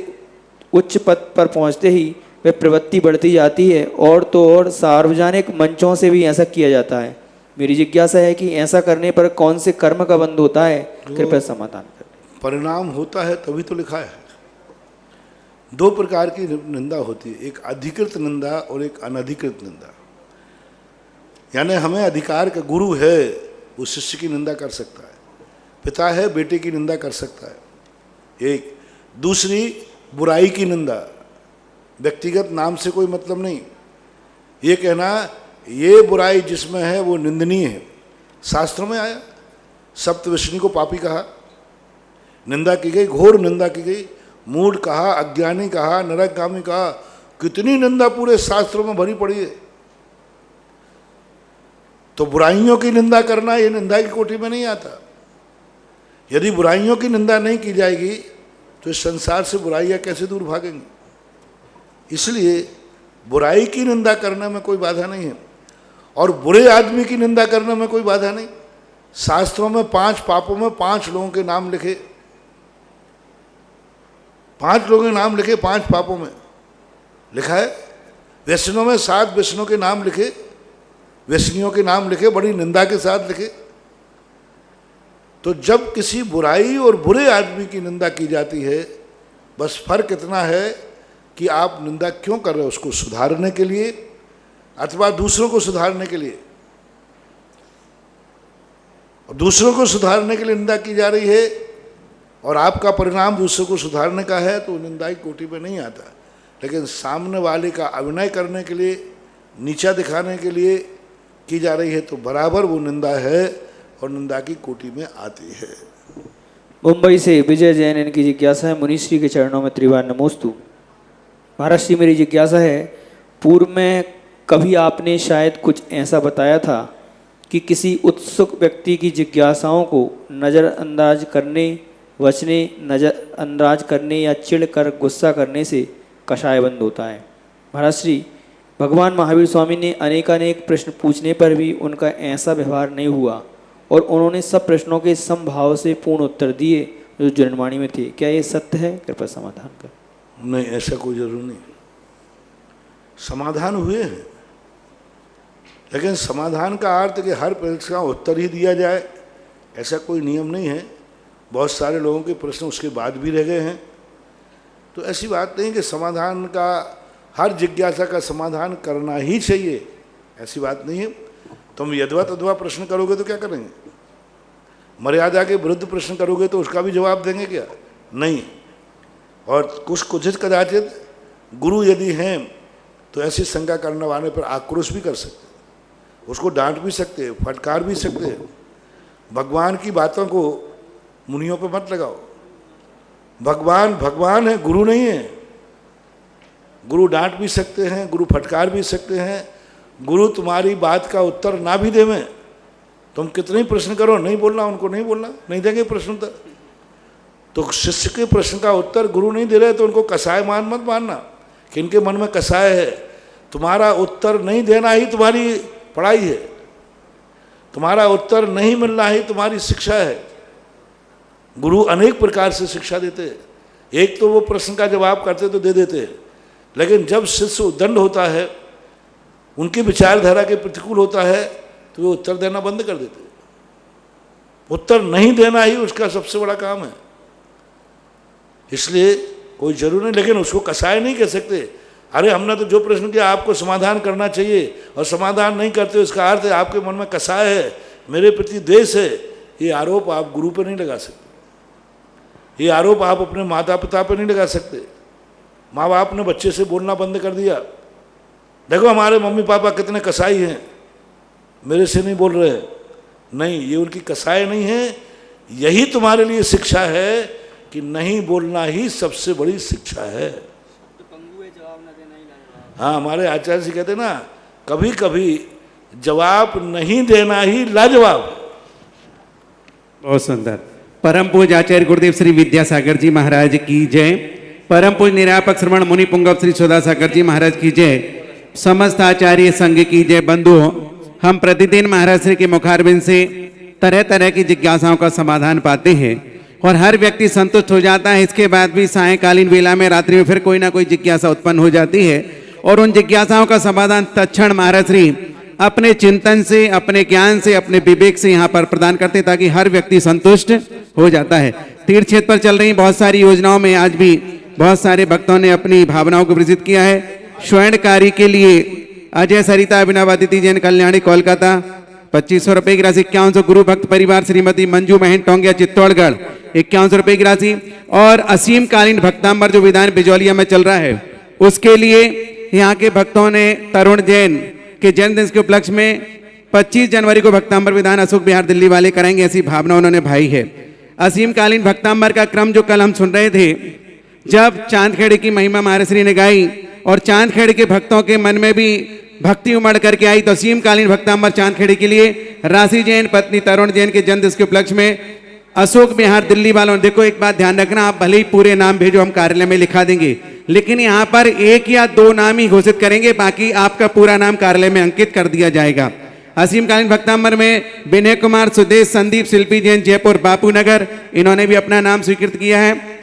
उच्च पद पर पहुँचते ही वे प्रवृत्ति बढ़ती जाती है, और तो और सार्वजनिक मंचों से भी ऐसा किया जाता है। मेरी जिज्ञासा है कि ऐसा करने पर कौन से कर्म का बंध होता है, कृपया समाधान करें। परिणाम होता है तभी तो लिखा है। दो प्रकार की निंदा होती है, एक अधिकृत निंदा और एक अनधिकृत निंदा। यानी हमें अधिकार का गुरु है, वो शिष्य की निंदा कर सकता है, पिता है बेटे की निंदा कर सकता है। एक दूसरी बुराई की निंदा, व्यक्तिगत नाम से कोई मतलब नहीं, ये कहना ये बुराई जिसमें है वो निंदनीय है। शास्त्रों में आया, सप्तविष्णु को पापी कहा, निंदा की गई, घोर निंदा की गई। मूढ़ कहा, अज्ञानी कहा, नरकगामी कहा, कितनी निंदा पूरे शास्त्रों में भरी पड़ी है। तो बुराइयों की निंदा करना ये निंदा की कोटि में नहीं आता। यदि बुराइयों की निंदा नहीं की जाएगी तो इस संसार से बुराइयां कैसे दूर भागेंगी। इसलिए बुराई की निंदा करने में कोई बाधा नहीं है और बुरे आदमी की निंदा करने में कोई बाधा नहीं। शास्त्रों में 5 पापों में 5 लोगों के नाम लिखे, 5 लोगों के नाम लिखे, 5 पापों में लिखा है। व्यसनों में 7 व्यसनों के नाम लिखे, व्यसनियों के नाम लिखे, बड़ी निंदा के साथ लिखे। तो जब किसी बुराई और बुरे आदमी की निंदा की जाती है, बस फर्क इतना है कि आप निंदा क्यों कर रहे हो, उसको सुधारने के लिए अथवा दूसरों को सुधारने के लिए। और दूसरों को सुधारने के लिए निंदा की जा रही है और आपका परिणाम दूसरों को सुधारने का है तो निंदा की कोटि में नहीं आता। लेकिन सामने वाले का अभिनय करने के लिए, नीचा दिखाने के लिए की जा रही है तो बराबर वो निंदा है और निंदा की कोटि में आती है। मुंबई से विजय जैन, इनकी जिज्ञासा है, मुनिश्री के चरणों में त्रिवार नमोस्तु। महाराज श्री, मेरी जिज्ञासा है, पूर्व में कभी आपने शायद कुछ ऐसा बताया था कि किसी उत्सुक व्यक्ति की जिज्ञासाओं को नज़रअंदाज करने, वचने नज़रअंदाज करने या चिढ़कर गुस्सा करने से कषाय बंद होता है। महाराज श्री, भगवान महावीर स्वामी ने अनेकानेक प्रश्न पूछने पर भी उनका ऐसा व्यवहार नहीं हुआ और उन्होंने सब प्रश्नों के समभाव से पूर्ण उत्तर दिए जो जनवाणी में थे। क्या ये सत्य है? कृपया समाधान कर। नहीं, ऐसा कोई जरूर नहीं। समाधान हुए हैं, लेकिन समाधान का अर्थ कि हर प्रश्न का उत्तर ही दिया जाए, ऐसा कोई नियम नहीं है। बहुत सारे लोगों के प्रश्न उसके बाद भी रह गए हैं। तो ऐसी बात नहीं कि समाधान का, हर जिज्ञासा का समाधान करना ही चाहिए, ऐसी बात नहीं है। तुम यद्वा तद्वा प्रश्न करोगे तो क्या करेंगे? मर्यादा के विरुद्ध प्रश्न करोगे तो उसका भी जवाब देंगे क्या? नहीं। और कुछ कुछ कदाचित गुरु यदि हैं तो ऐसी शंका करने वाले पर आक्रोश भी कर सकते, उसको डांट भी सकते, फटकार भी सकते। भगवान की बातों को मुनियों पे मत लगाओ। भगवान भगवान है, गुरु नहीं है। गुरु डांट भी सकते हैं, गुरु फटकार भी सकते हैं। गुरु तुम्हारी बात का उत्तर ना भी देवें, तुम कितने ही प्रश्न करो, नहीं बोलना, उनको नहीं बोलना, नहीं देंगे प्रश्न उत्तर। तो शिष्य के प्रश्न का उत्तर गुरु नहीं दे रहे तो उनको कसाय मत मानना कि इनके मन में कसाय है। तुम्हारा उत्तर नहीं देना ही तुम्हारी पढ़ाई है, तुम्हारा उत्तर नहीं मिलना ही तुम्हारी शिक्षा है। गुरु अनेक प्रकार से शिक्षा देते हैं। एक तो वो प्रश्न का जवाब करते तो दे देते हैं, लेकिन जब शिष्य उद्दंड होता है, उनकी विचारधारा के प्रतिकूल होता है, तो वो उत्तर देना बंद कर देते हैं। उत्तर नहीं देना ही उसका सबसे बड़ा काम है। इसलिए कोई जरूर नहीं, लेकिन उसको कसाय नहीं कह सकते। अरे हमने तो जो प्रश्न किया आपको समाधान करना चाहिए और समाधान नहीं करते, इसका अर्थ है आपके मन में कसाय है, मेरे प्रति द्वेष है। ये आरोप आप गुरु पर नहीं लगा सकते, ये आरोप आप अपने माता पिता पर नहीं लगा सकते। माँ बाप ने बच्चे से बोलना बंद कर दिया, देखो हमारे मम्मी पापा कितने कसाई हैं, मेरे से नहीं बोल रहे। नहीं, ये उनकी कसाई नहीं है, यही तुम्हारे लिए शिक्षा है कि नहीं बोलना ही सबसे बड़ी शिक्षा है। हाँ, हमारे आचार्य जी कहते ना, कभी कभी जवाब नहीं देना ही लाजवाब। बहुत सुंदर। परम पूज्य आचार्य गुरुदेव श्री विद्यासागर जी महाराज की जय। परम पूज्य निरापक श्रवण मुनि पुंगव श्री सौदासागर जी महाराज की जय। समस्त आचार्य संघ की जय। बंधुओं, हम प्रतिदिन महाराज श्री के मुखारबिंद से तरह तरह की जिज्ञासाओं का समाधान पाते हैं और हर व्यक्ति संतुष्ट हो जाता है। इसके बाद भी सायंकालीन वेला में, रात्रि में फिर कोई ना कोई जिज्ञासा उत्पन्न हो जाती है और उन जिज्ञासाओं का समाधान तत्क्षण महाराज श्री अपने चिंतन से, अपने ज्ञान से, अपने विवेक से यहाँ पर प्रदान करते, ताकि हर व्यक्ति संतुष्ट हो जाता है। तीर्थ क्षेत्र पर चल रही बहुत सारी योजनाओं में आज भी बहुत सारे भक्तों ने अपनी भावनाओं को विकसित किया है। स्वर्ण कार्य के लिए अजय सरिता अभिनव अदिति जैन कल्याणी कोलकाता 2500 रुपए की राशि। 5100 गुरु भक्त परिवार श्रीमती मंजू महन टोंगिया चित्तौड़गढ़ 5100 रुपए की राशि। और असीम कालीन भक्तांबर जो विधान बिजौलिया में चल रहा है, उसके लिए यहाँ के भक्तों ने तरुण जैन के जन्मदिन के उपलक्ष्य में 25 जनवरी को भक्तांबर विधान अशोक विहार दिल्ली वाले कराएंगे, ऐसी भावना उन्होंने भाई है। असीम कालीन भक्तांबर का क्रम जो कल हम सुन रहे थे, जब चांदखेड़े की महिमा महाराज ने गाई और चांदखेड़े के भक्तों के मन में भी भक्ति उमड़ करके आई, तो असीमकालीन भक्तांबर चांदखेड़े के लिए राशि जैन पत्नी तरुण जैन के जन्मदिवस के उपलक्ष्य में अशोक बिहार दिल्ली वालों, देखो एक बात ध्यान रखना, आप भले ही पूरे नाम भेजो, हम कार्यालय में लिखा देंगे, लेकिन यहाँ पर 1 या 2 नाम ही घोषित करेंगे, बाकी आपका पूरा नाम कार्यालय में अंकित कर दिया जाएगा। असीमकालीन भक्तांबर में विनय कुमार, सुदेश, संदीप, शिल्पी जैन, जयपुर बापू नगर, इन्होंने भी अपना नाम स्वीकृत किया है।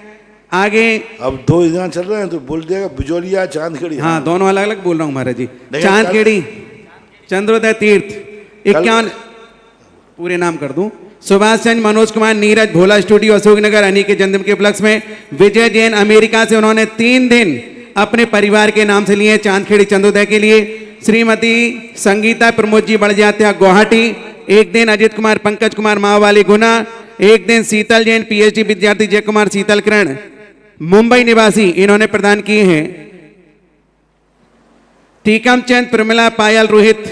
आगे अब 2 यहाँ चल रहे हैं तो बोल दिएगा बिजोलिया चांदखेड़ी। हाँ, दोनों अलग अलग बोल रहा हूँ महाराज जी। चांदखेड़ी, चंद्रोदय तीर्थ, 51 पूरे नाम कर दूं, सुभाष चंद्र, मनोज कुमार, नीरज, भोला स्टूडियो, अशोक नगर, अनी के जन्मदिन के उपलक्ष्य में विजय जैन अमेरिका से, उन्होंने 3 दिन अपने परिवार के नाम से लिए चांदखेड़ी चंद्रोदय के लिए। श्रीमती संगीता प्रमोद जी बड़जात्या गुवाहाटी, 1 दिन अजित कुमार, पंकज कुमार माओवाली गुना, 1 दिन शीतल जैन पीएचडी विद्यार्थी जय कुमार शीतल किरण मुंबई निवासी, इन्होंने प्रदान किए हैं। टीकम चंद, प्रमिला, पायल, रोहित,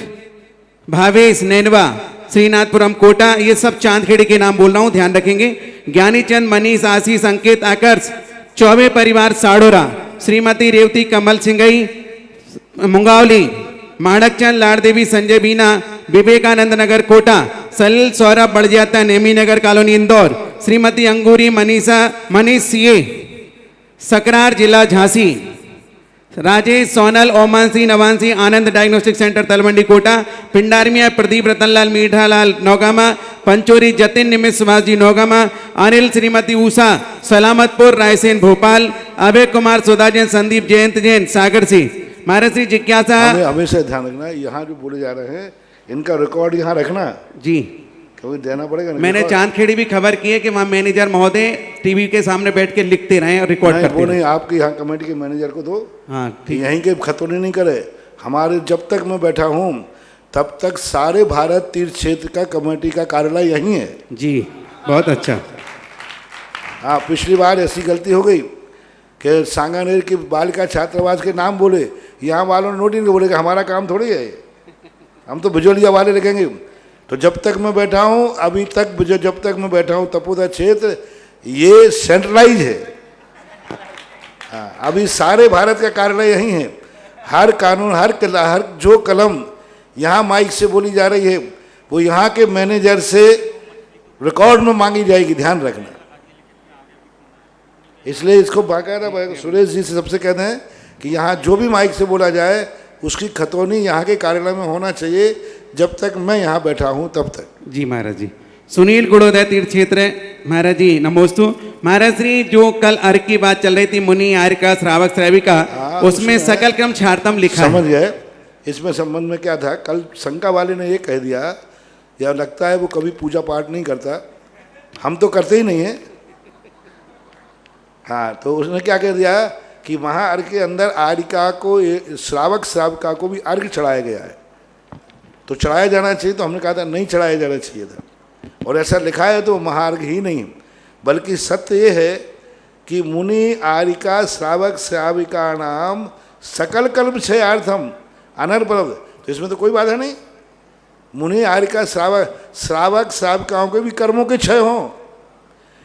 भावेश, नैनवा, श्रीनाथपुरम कोटा, ये सब चांदखेड़ी के नाम बोल रहा हूं, ध्यान रखेंगे। ज्ञानी चंद, मनीष, आशीष, अंकित, आकर्ष, चौबे परिवार साड़ोरा, श्रीमती रेवती कमल सिंगई मुंगावली, माणक चंद, लाड़देवी, संजय बीना, विवेकानंद नगर कोटा, सलिल सौरभ बड़जात्या, नेमी नगर कॉलोनी इंदौर, श्रीमती अंगूरी मनीषा, मनीष सीए, सकरार जिला झांसी, राजेश, सोनल, ओमान सिंह, नवान सिंह, आनंद डायग्नोस्टिक सेंटर तलवंडी कोटा, पिंडारमिया, प्रदीप, रतनलाल, मीठालाल नौगामा, पंचोरी, जतिन, निमित, सुभाष जी नौगामा, अनिल, श्रीमती उषा, सलामतपुर, रायसेन भोपाल, अभय कुमार, सुधा जैन, संदीप, जयंत जैन सागर से। महाराज श्री जिज्ञासा, हमेशा ध्यान रखना, यहाँ जो बोले जा रहे हैं इनका रिकॉर्ड यहाँ रखना जी, क्योंकि देना पड़ेगा। मैंने चांदखेड़ी भी खबर की है कि वहाँ मैनेजर महोदय टीवी के सामने बैठ के लिखते रहे और रिकॉर्ड करते वो नहीं, आपके यहाँ कमेटी के मैनेजर को दो। हाँ ठीक, यहीं के खतौनी नहीं करे। हमारे जब तक मैं बैठा हूँ तब तक सारे भारत तीर्थ क्षेत्र का कमेटी का कार्यालय यहीं है जी, बहुत अच्छा। हाँ, पिछली बार ऐसी गलती हो गई कि सांगानेर की बालिका छात्रावास के नाम बोले, यहाँ वालों ने नोट नहीं बोलेगा, हमारा काम थोड़ी है, हम तो बिजोलिया वाले लगेंगे। तो जब तक मैं बैठा हूँ अभी तक, जब तक मैं बैठा हूँ तपोदा क्षेत्र ये सेंट्रलाइज है। हाँ, अभी सारे भारत का कार्यालय यहीं है। हर कानून, हर जो कलम यहाँ माइक से बोली जा रही है वो यहाँ के मैनेजर से रिकॉर्ड में मांगी जाएगी, ध्यान रखना। इसलिए इसको बाकायदा सुरेश जी से सबसे कहते हैं कि यहाँ जो भी माइक से बोला जाए उसकी खतौनी यहाँ के कार्यालय में होना चाहिए, जब तक मैं यहाँ बैठा हूँ तब तक। जी महाराज जी। सुनील गुड़ोदय तीर्थ क्षेत्र, महाराज जी नमोस्तु। महाराज श्री, जो कल अर्घ की बात चल रही थी, मुनि, आर्यका, श्रावक, श्राविका, उसमें सकल क्रम छाड़तम लिखा है। समझ गए। इसमें संबंध में क्या था, कल शंका वाले ने ये कह दिया, या लगता है वो कभी पूजा पाठ नहीं करता, हम तो करते ही नहीं है। हाँ, तो उसने क्या कह दिया कि महाअर्घ के अंदर आर्यिका को, श्रावक श्राविका को भी अर्घ चढ़ाया गया है, तो चढ़ाया जाना चाहिए। तो हमने कहा था नहीं चढ़ाया जाना चाहिए था, और ऐसा लिखा है तो महाअर्घ ही नहीं, बल्कि सत्य ये है कि मुनि, आर्यिका, श्रावक, श्राविका नाम सकल कल्प क्षयार्थम अनर्पलब्ध। तो इसमें तो कोई बाधा नहीं। मुनि, आर्यिका, श्रावक श्राविकाओं के भी कर्मों के क्षय हों,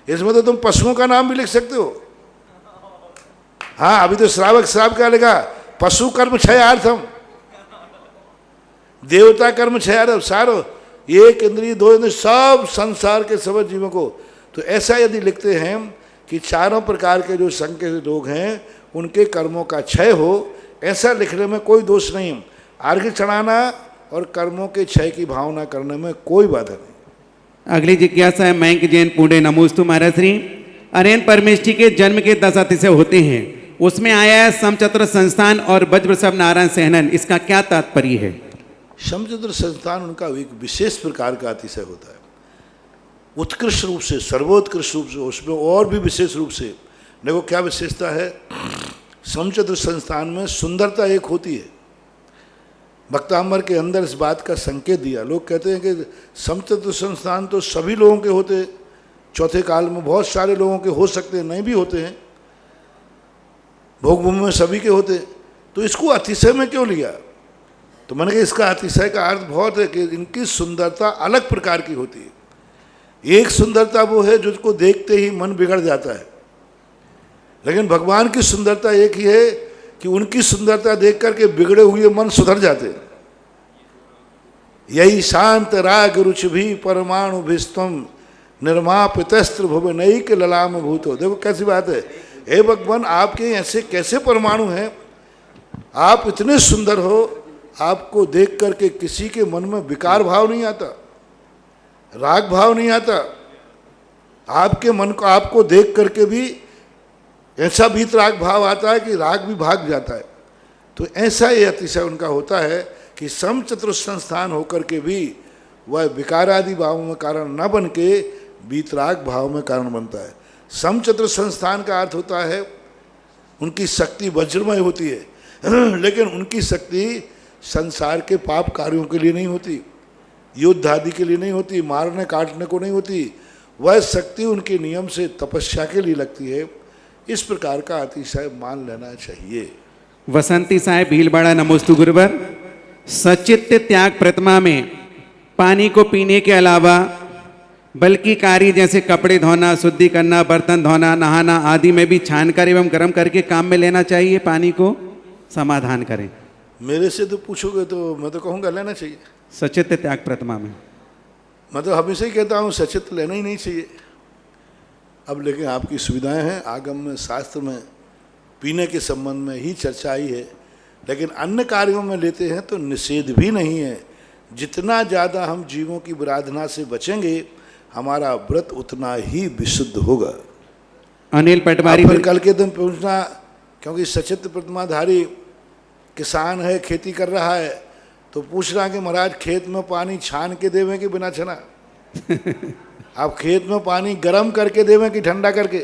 इसमें तो तुम पशुओं का नाम भी लिख सकते हो। हाँ, अभी तो श्रावक श्राविका लिखा, पशु कर्म क्षयार्थम, देवता कर्म क्षयार्थम, सारो एक इंद्रिय, 2 इंद्रिय, सब संसार के सब जीवों को। तो ऐसा यदि लिखते हैं कि चारों प्रकार के जो संघ के लोग हैं उनके कर्मों का क्षय हो, ऐसा लिखने में कोई दोष नहीं। अर्घ्य चढ़ाना और कर्मों के क्षय की भावना करने में कोई बाधा नहीं। अगली जिज्ञासा है मयंक जैन पुणे, नमोस्तु। महाराज श्री, अरेन परमेष्ठी के जन्म के 10 अतिशय होते हैं, उसमें आया है समचतुर संस्थान और वज्रवृषभ नारायण सहनन, इसका क्या तात्पर्य है? समचतुर संस्थान उनका एक विशेष प्रकार का अतिशय होता है, उत्कृष्ट रूप से, सर्वोत्कृष्ट रूप से, उसमें और भी विशेष रूप से। देखो क्या विशेषता है, समचतुर संस्थान में सुंदरता एक होती है। भक्तांबर के अंदर इस बात का संकेत दिया। लोग कहते हैं कि समचतुर संस्थान तो सभी लोगों के होते, चौथे काल में बहुत सारे लोगों के हो सकते हैं, नहीं भी होते हैं, भोग भूमि में सभी के होते, तो इसको अतिशय में क्यों लिया? तो मैंने कहा इसका अतिशय का अर्थ बहुत है कि इनकी सुंदरता अलग प्रकार की होती है। एक सुंदरता वो है जिसको देखते ही मन बिगड़ जाता है, लेकिन भगवान की सुंदरता एक ही है कि उनकी सुंदरता देख करके बिगड़े हुए मन सुधर जाते। यही शांत राग रुचि भी परमाणु भिस्तम निर्मापितस्त्र भुवनैक ललाम भूतो। देखो कैसी बात है, हे भगवान आपके ऐसे कैसे परमाणु हैं, आप इतने सुंदर हो, आपको देख करके किसी के मन में विकार भाव नहीं आता, राग भाव नहीं आता। आपके मन को आपको देख करके भी ऐसा भीतराग भाव आता है कि राग भी भाग जाता है। तो ऐसा ये अतिशय उनका होता है कि समचतुर संस्थान होकर के भी वह विकारादि भावों में कारण न बन के वीतराग भाव में कारण बनता है। समचतुर संस्थान का अर्थ होता है उनकी शक्ति वज्रमय होती है, लेकिन उनकी शक्ति संसार के पाप कार्यों के लिए नहीं होती, युद्ध आदि के लिए नहीं होती, मारने काटने को नहीं होती। वह शक्ति उनके नियम से तपस्या के लिए लगती है। इस प्रकार का अतिशय मान लेना चाहिए। वसंती साहेब भीलवाड़ा, नमोस्तु गुरुवर। सचित्त त्याग प्रतिमा में पानी को पीने के अलावा बल्कि कार्य जैसे कपड़े धोना, शुद्धि करना, बर्तन धोना, नहाना आदि में भी छानकर एवं गर्म करके काम में लेना चाहिए। पानी को समाधान करें। मेरे से तो पूछोगे तो मैं तो कहूँगा लेना चाहिए। सचित्त त्याग प्रतिमा में मैं तो हमेशा ही कहता हूँ सचित्त लेना ही नहीं चाहिए। अब लेकिन आपकी सुविधाएं हैं, आगम में शास्त्र में पीने के संबंध में ही चर्चा आई है, लेकिन अन्य कार्यों में लेते हैं तो निषेध भी नहीं है। जितना ज़्यादा हम जीवों की विराधना से बचेंगे हमारा व्रत उतना ही विशुद्ध होगा। अनिल पटवारी, फिर कल के दिन पूछना, क्योंकि सचित्त प्रतिमाधारी किसान है, खेती कर रहा है, तो पूछ रहा कि महाराज खेत में पानी छान के देवें कि बिना छना? आप खेत में पानी गर्म करके देवें कि ठंडा करके?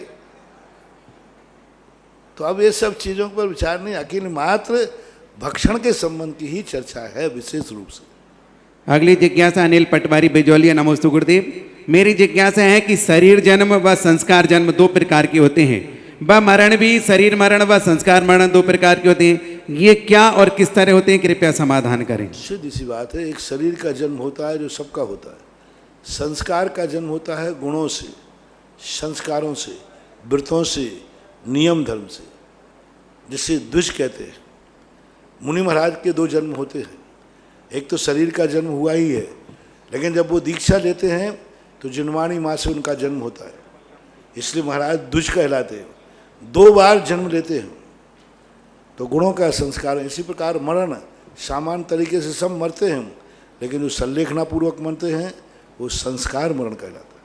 तो अब ये सब चीज़ों पर विचार नहीं, अकेले मात्र भक्षण के संबंध की ही चर्चा है विशेष रूप से। अगली जिज्ञासा अनिल पटवारी बिजौलिया, नमोस्तु गुरुदेव। मेरी जिज्ञासा है कि शरीर जन्म व संस्कार जन्म दो प्रकार के होते हैं, व मरण भी शरीर मरण व संस्कार मरण दो प्रकार के होते हैं। ये क्या और किस तरह होते हैं, कृपया समाधान करें। सीधी सी बात है, एक शरीर का जन्म होता है जो सबका होता है, संस्कार का जन्म होता है गुणों से, संस्कारों से, व्रतों से, नियम धर्म से, जिसे द्विज कहते हैं। मुनि महाराज के दो जन्म होते हैं, एक तो शरीर का जन्म हुआ ही है, लेकिन जब वो दीक्षा लेते हैं तो जिनवाणी माँ से उनका जन्म होता है, इसलिए महाराज द्विज कहलाते हैं। दो बार जन्म लेते हैं तो गुणों का संस्कार है। इसी प्रकार मरण सामान्य तरीके से सब मरते हैं, लेकिन जो संलेखना पूर्वक मरते हैं वो संस्कार मरण कहलाता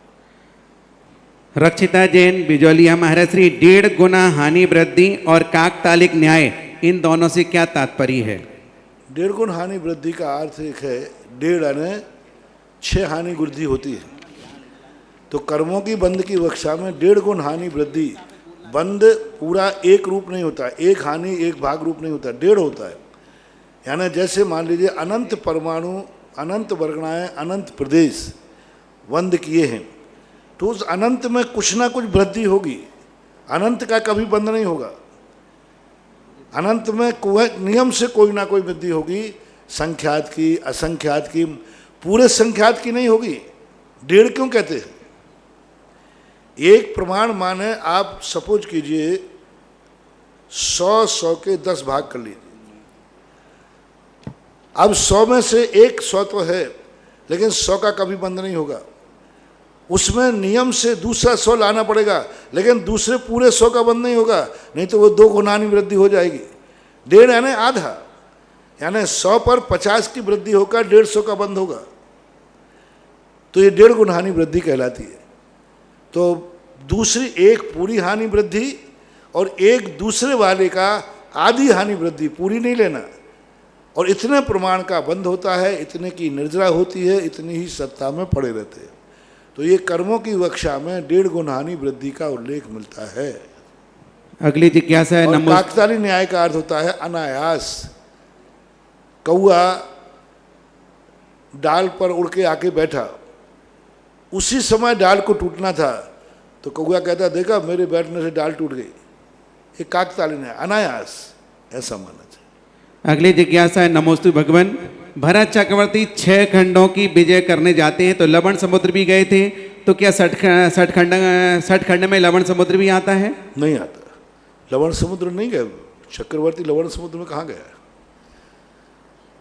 है। रक्षिता जैन बिजौलिया, महाराज श्री 1.5 गुना हानि वृद्धि और काकतालिक न्याय, इन दोनों से क्या तात्पर्य है? 1.5 गुण हानि वृद्धि का अर्थ एक है, 1.5 यानी 6 हानि वृद्धि होती है। तो कर्मों की बंध की कक्षा में 1.5 गुण हानि वृद्धि, बंध पूरा एक रूप नहीं होता, एक हानि एक भाग रूप नहीं होता, 1.5 होता है। यानी जैसे मान लीजिए अनंत परमाणु, अनंत वर्गणाएँ, अनंत प्रदेश बंद किए हैं, तो उस अनंत में कुछ ना कुछ वृद्धि होगी, अनंत का कभी बंद नहीं होगा। अनंत में नियम से कोई ना कोई वृद्धि होगी, संख्यात की, असंख्यात की, पूरे संख्यात की नहीं होगी। 1.5 क्यों कहते हैं? एक प्रमाण माने आप सपोज कीजिए 100 के 10 भाग कर लीजिए। अब 100 में से एक 100 तो है, लेकिन 100 का कभी बंद नहीं होगा। उसमें नियम से दूसरा 100 लाना पड़ेगा, लेकिन दूसरे पूरे 100 का बंद नहीं होगा, नहीं तो वो 2 गुणानी वृद्धि हो जाएगी। 1.5 यानी आधा, यानी 100 पर 50 की वृद्धि होकर 150 का बंद होगा, तो ये 1.5 गुण हानि वृद्धि कहलाती है। तो दूसरी एक पूरी हानि वृद्धि और एक दूसरे वाले का आधी हानि वृद्धि, पूरी नहीं लेना। और इतने प्रमाण का बंध होता है, इतने की निर्जरा होती है, इतनी ही सत्ता में पड़े रहते हैं। तो ये कर्मों की कक्षा में 1.5 गुण हानि वृद्धि का उल्लेख मिलता है। अगली जिज्ञासा है काकताली न्याय का अर्थ होता है अनायास। कौआ डाल पर उड़ के आके बैठा, उसी समय डाल को टूटना था, तो कौआ कहता देखा मेरे बैठने से डाल टूट गई। ये काकताली न्याय, अनायास, ऐसा माना चाहिए। अगली जिज्ञासा है नमोस्तु भगवान। भरत चक्रवर्ती 6 खंडों की विजय करने जाते हैं, तो लवण समुद्र भी गए थे, तो क्या 60 खंड में लवण समुद्र भी आता है? नहीं आता। लवण समुद्र नहीं गए चक्रवर्ती, लवण समुद्र में कहाँ गया?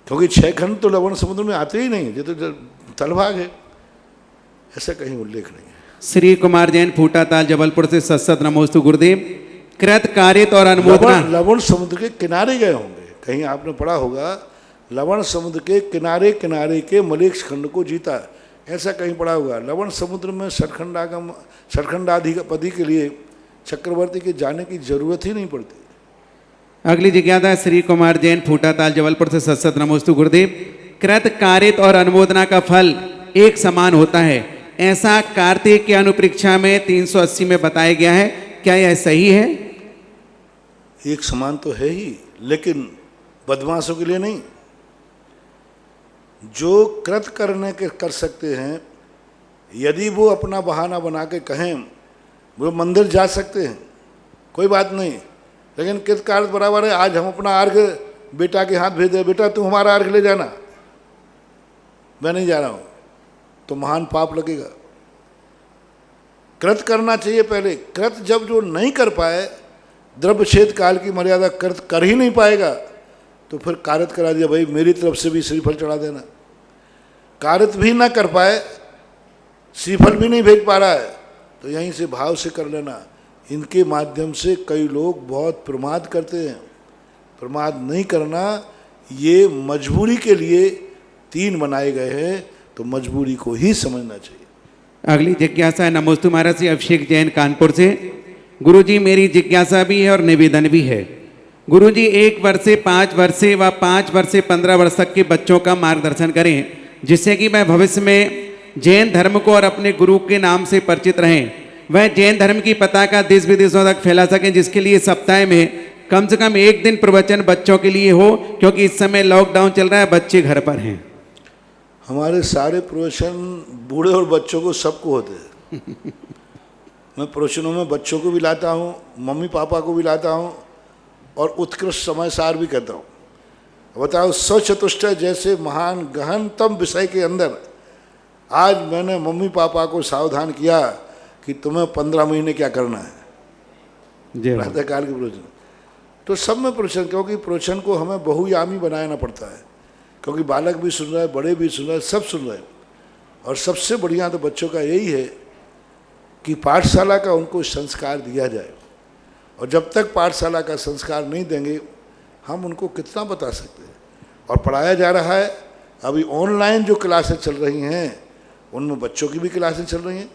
क्योंकि 6 खंड तो लवण समुद्र में आते ही नहीं, ये तो तलभाग है, ऐसा कहीं उल्लेख नहीं है। श्री कुमार जैन फूटाताल जबलपुर से सत्सत नमोस्तु गुरुदेव। कृत कारित और अनुमोदना लवण समुद्र के किनारे गए होंगे, कहीं आपने पढ़ा होगा लवण समुद्र के किनारे किनारे के मलेक्ष खंड को जीता, ऐसा कहीं पढ़ा होगा। लवण समुद्र में सरखंडाधिपति के लिए चक्रवर्ती के जाने की जरूरत ही नहीं पड़ती। अगली जिज्ञासा श्री कुमार जैन फूटाताल जबलपुर से सत्सत नमोस्तु गुरुदेव। कृत कारित और अनुमोदना का फल एक समान होता है, ऐसा कार्तिक की अनुप्रीक्षा में 380 में बताया गया है, क्या यह सही है? एक समान तो है ही, लेकिन बदमाशों के लिए नहीं। जो कृत करने के कर सकते हैं, यदि वो अपना बहाना बना के कहें वो मंदिर जा सकते हैं, कोई बात नहीं, लेकिन कृत कार्य बराबर है। आज हम अपना अर्घ बेटा के हाथ भेज दे, बेटा तुम हमारा अर्घ ले जाना, मैं नहीं जा रहा हूँ, तो महान पाप लगेगा। कृत करना चाहिए पहले। कृत जब जो नहीं कर पाए, द्रव्यच्छेद काल की मर्यादा कृत कर ही नहीं पाएगा, तो फिर कारत करा दिया, भाई मेरी तरफ से भी श्रीफल चढ़ा देना। कारत भी ना कर पाए, श्रीफल भी नहीं भेज पा रहा है, तो यहीं से भाव से कर लेना। इनके माध्यम से कई लोग बहुत प्रमाद करते हैं। प्रमाद नहीं करना, ये मजबूरी के लिए 3 बनाए गए हैं, तो मजबूरी को ही समझना चाहिए। अगली जिज्ञासा है नमोस्तु महाराज श्री अभिषेक जैन कानपुर से। गुरुजी मेरी जिज्ञासा भी है और निवेदन भी है। गुरुजी 1 वर्ष से 5 वर्ष से व 5 वर्ष से 15 वर्ष तक के बच्चों का मार्गदर्शन करें, जिससे कि मैं भविष्य में जैन धर्म को और अपने गुरु के नाम से परिचित रहें, वह जैन धर्म की पताका देश विदेशों तक फैला सकें, जिसके लिए सप्ताह में कम से कम 1 दिन प्रवचन बच्चों के लिए हो, क्योंकि इस समय लॉकडाउन चल रहा है, बच्चे घर पर हैं। हमारे सारे प्रवचन बूढ़े और बच्चों को सबको होते हैं। मैं प्रवचनों में बच्चों को भी लाता हूँ, मम्मी पापा को भी लाता हूँ, और उत्कृष्ट समय सार भी कहता हूँ। बताओ, सचतुष्टय जैसे महान गहनतम विषय के अंदर आज मैंने मम्मी पापा को सावधान किया कि तुम्हें 15 महीने क्या करना है प्रातःकाल के प्रवचन। तो सब में प्रवचन, क्योंकि प्रवचन को हमें बहुयामी बनाना पड़ता है, क्योंकि बालक भी सुन रहा है, बड़े भी सुन रहे हैं, सब सुन रहे हैं। और सबसे बढ़िया तो बच्चों का यही है कि पाठशाला का उनको संस्कार दिया जाए, और जब तक पाठशाला का संस्कार नहीं देंगे हम उनको कितना बता सकते हैं। और पढ़ाया जा रहा है, अभी ऑनलाइन जो क्लासेस चल रही हैं उनमें बच्चों की भी क्लासेस चल रही हैं।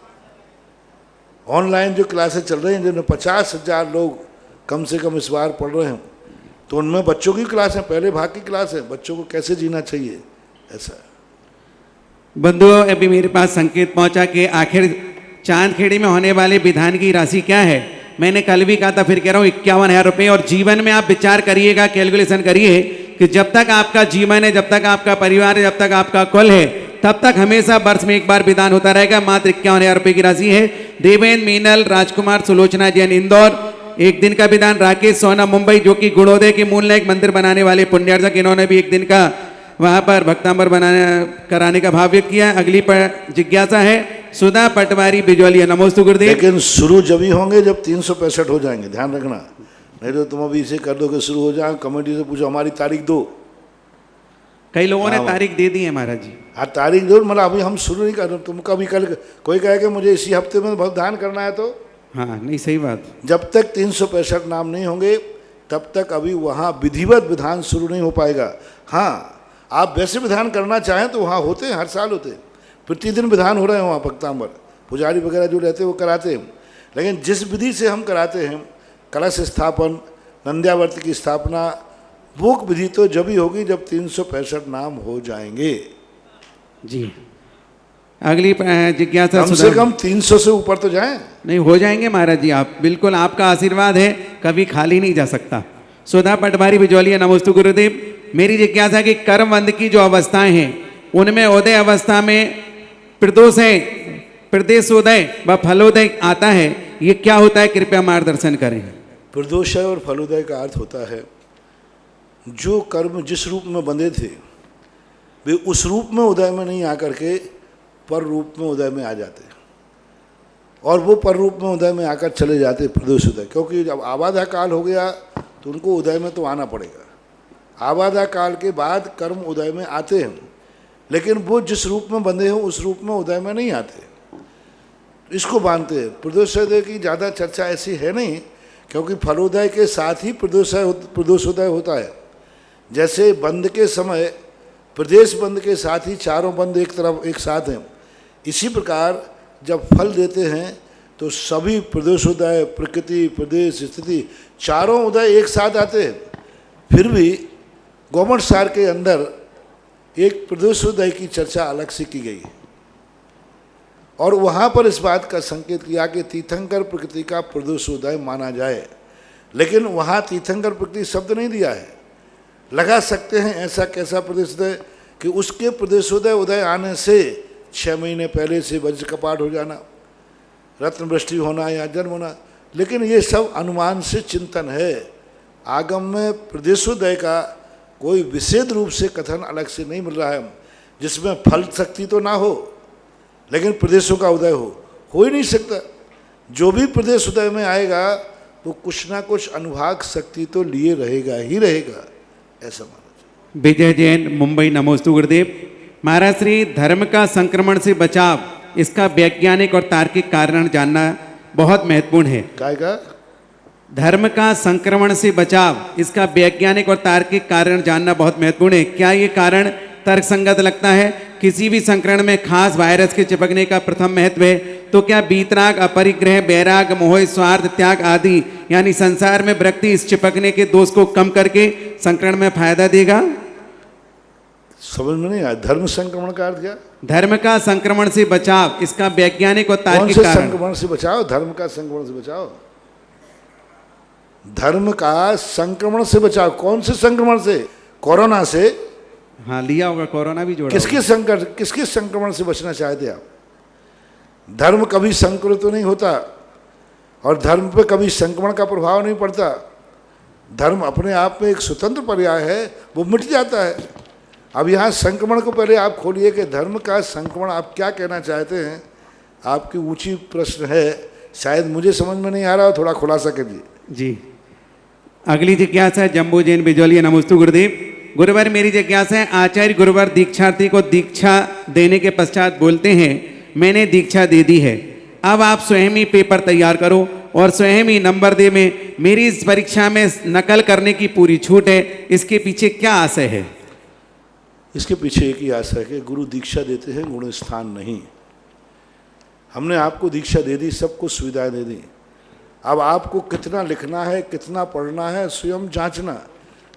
ऑनलाइन जो क्लासेस चल रही हैं जिनमें 50,000 लोग कम से कम इस बार पढ़ रहे हैं, तो उनमें बच्चों की क्लास है, पहले भाग की क्लास है, बच्चों को कैसे जीना चाहिए, ऐसा। बंधुओं, अभी मेरे पास संकेत पहुंचा कि आखिर चांदखेड़ी में होने वाले विधान की राशि क्या है। मैंने कल भी कहा था, फिर कह रहा हूँ 51,000 रुपये। और जीवन में आप विचार करिएगा, कैलकुलेशन करिए कि जब तक आपका जीवन है, जब तक आपका परिवार है, जब तक आपका कुल है, तब तक हमेशा वर्ष में 1 बार विधान होता रहेगा। मात्र 51,000 रुपये की राशि है। देवेंद्र मीनल, राजकुमार, सुलोचना जैन इंदौर 1 दिन का विधान। राकेश सोना मुंबई, जो कि गुणोदय के मूल लायक मंदिर बनाने वाले पुण्यार्जक, इन्होंने भी 1 दिन का वहां पर भक्तांबर कराने का भाव व्यक्त किया। अगली जिज्ञासा है सुधा पटवारी बिजौलिया। नमोस्तु गुरुदेव। लेकिन शुरू जब ही होंगे जब 365 हो जाएंगे, ध्यान रखना, नहीं तो तुम अभी इसे कर दो कि शुरू हो जाए, कमेटी से पूछो हमारी तारीख दो। कई लोगों ने तारीख दे दी है महाराज जी। हाँ, तारीख दो, मतलब अभी हम शुरू नहीं कर रहे। तुम कभी कल कोई कहे कि मुझे इसी हफ्ते में भवदान करना है, तो हाँ नहीं, सही बात। जब तक 365 नाम नहीं होंगे तब तक अभी वहाँ विधिवत विधान शुरू नहीं हो पाएगा। हाँ, आप वैसे विधान करना चाहें तो वहाँ होते हैं, हर साल होते हैं, प्रतिदिन विधान हो रहे हैं वहाँ भक्तांबर, पुजारी वगैरह जो रहते हैं वो कराते हैं। लेकिन जिस विधि से हम कराते हैं, कलश स्थापन, नंद्यावर्ती की स्थापना, वो विधि तो जब ही होगी जब 365 नाम हो जाएंगे जी। अगली जिज्ञासा, कम से कम 300 से ऊपर तो जाएं। नहीं, हो जाएंगे महाराज जी, आप बिल्कुल, आपका आशीर्वाद है, कभी खाली नहीं जा सकता। सुधा पटवारी बिजौलिया। नमोस्तु गुरुदेव। मेरी जिज्ञासा कि कर्मबंध की जो अवस्थाएं हैं उनमें उदय अवस्था में प्रदेशोदय व फलोदय आता है, ये क्या होता है, कृपया मार्गदर्शन करें। प्रदोषय और फलोदय का अर्थ होता है जो कर्म जिस रूप में बंधे थे वे उस रूप में उदय में नहीं आकर के पर रूप में उदय में आ जाते हैं। और वो पर रूप में उदय में आकर चले जाते प्रदोष उदय, क्योंकि जब आबादा काल हो गया तो उनको उदय में तो आना पड़ेगा। आबादा काल के बाद कर्म उदय में आते हैं, लेकिन वो जिस रूप में बंधे हैं उस रूप में उदय में नहीं आते, इसको मानते हैं। प्रदोषोदय की ज़्यादा चर्चा ऐसी है नहीं, क्योंकि फलोदय के साथ ही प्रदोषोदय होता है। जैसे बंद के समय प्रदेश बंद के साथ ही चारों बंद एक तरफ एक साथ हैं, इसी प्रकार जब फल देते हैं तो सभी प्रदोषोदय, प्रकृति, प्रदेश, स्थिति, चारों उदय एक साथ आते हैं। फिर भी गौमठ सार के अंदर एक प्रदोषोदय की चर्चा अलग से की गई और वहाँ पर इस बात का संकेत किया कि तीर्थंकर प्रकृति का प्रदोषोदय माना जाए, लेकिन वहाँ तीर्थंकर प्रकृति शब्द नहीं दिया है। लगा सकते हैं ऐसा कैसा प्रदेशोदय कि उसके प्रदेशोदय उदय आने से 6 महीने पहले से वज्र कपाट हो जाना, रत्न वृष्टि होना या जन्म होना, लेकिन ये सब अनुमान से चिंतन है। आगम में प्रदेशोदय का कोई विशेष रूप से कथन अलग से नहीं मिल रहा है, जिसमें फल शक्ति तो ना हो लेकिन प्रदेशों का उदय हो ही नहीं सकता। जो भी प्रदेश उदय में आएगा वो कुछ ना कुछ अनुभाग शक्ति तो लिए रहेगा ही रहेगा, ऐसा माना। विजय जैन, मुंबई। नमोस्तु गुरुदेव। महाराज श्री, धर्म का संक्रमण से बचाव, इसका वैज्ञानिक और तार्किक कारण जानना बहुत महत्वपूर्ण है। काय का? धर्म का संक्रमण से बचाव, इसका वैज्ञानिक और तार्किक कारण जानना बहुत महत्वपूर्ण है। क्या ये कारण तर्कसंगत लगता है? किसी भी संक्रमण में खास वायरस के चिपकने का प्रथम महत्व है, तो क्या बीतराग, अपरिग्रह, बैराग, मोह, स्वार्थ, त्याग आदि यानी संसार में वृत्ति इस चिपकने के दोष को कम करके संक्रमण में फायदा देगा? समझ में नहीं आया। धर्म संक्रमण का अर्थ क्या? धर्म का संक्रमण से बचाव, इसका वैज्ञानिक और तार्किक कारण। संक्रमण से बचाओ, धर्म का संक्रमण से बचाओ। धर्म का संक्रमण से बचाओ, कौन से संक्रमण से? कोरोना से? हाँ, लिया होगा, कोरोना भी जोड़ा। किसके संक्रमण से बचना चाहते आप? धर्म कभी संक्रमित तो नहीं होता और धर्म पे कभी संक्रमण का प्रभाव नहीं पड़ता। धर्म अपने आप में एक स्वतंत्र पर्याय है, वो मिट जाता है। अब यहाँ संक्रमण को पहले आप खोलिए कि धर्म का संक्रमण आप क्या कहना चाहते हैं। आपकी ऊंची प्रश्न है, शायद मुझे समझ में नहीं आ रहा हो, थोड़ा खुलासा कीजिए। जी, अगली जिज्ञासा है जम्बू जैन बिजौलिया। नमोस्तु गुरुदेव। गुरुवर, मेरी जिज्ञासा है, आचार्य गुरुवर दीक्षार्थी को दीक्षा देने के पश्चात बोलते हैं, मैंने दीक्षा दे दी है, अब आप स्वयं ही पेपर तैयार करो और स्वयं ही नंबर दे, में मेरी इस परीक्षा में नकल करने की पूरी छूट है, इसके पीछे क्या आशय है? इसके पीछे एक ही आशा है कि गुरु दीक्षा देते हैं, गुण स्थान नहीं। हमने आपको दीक्षा दे दी, सबको सुविधाएं दे दी। अब आपको कितना लिखना है, कितना पढ़ना है, स्वयं जांचना।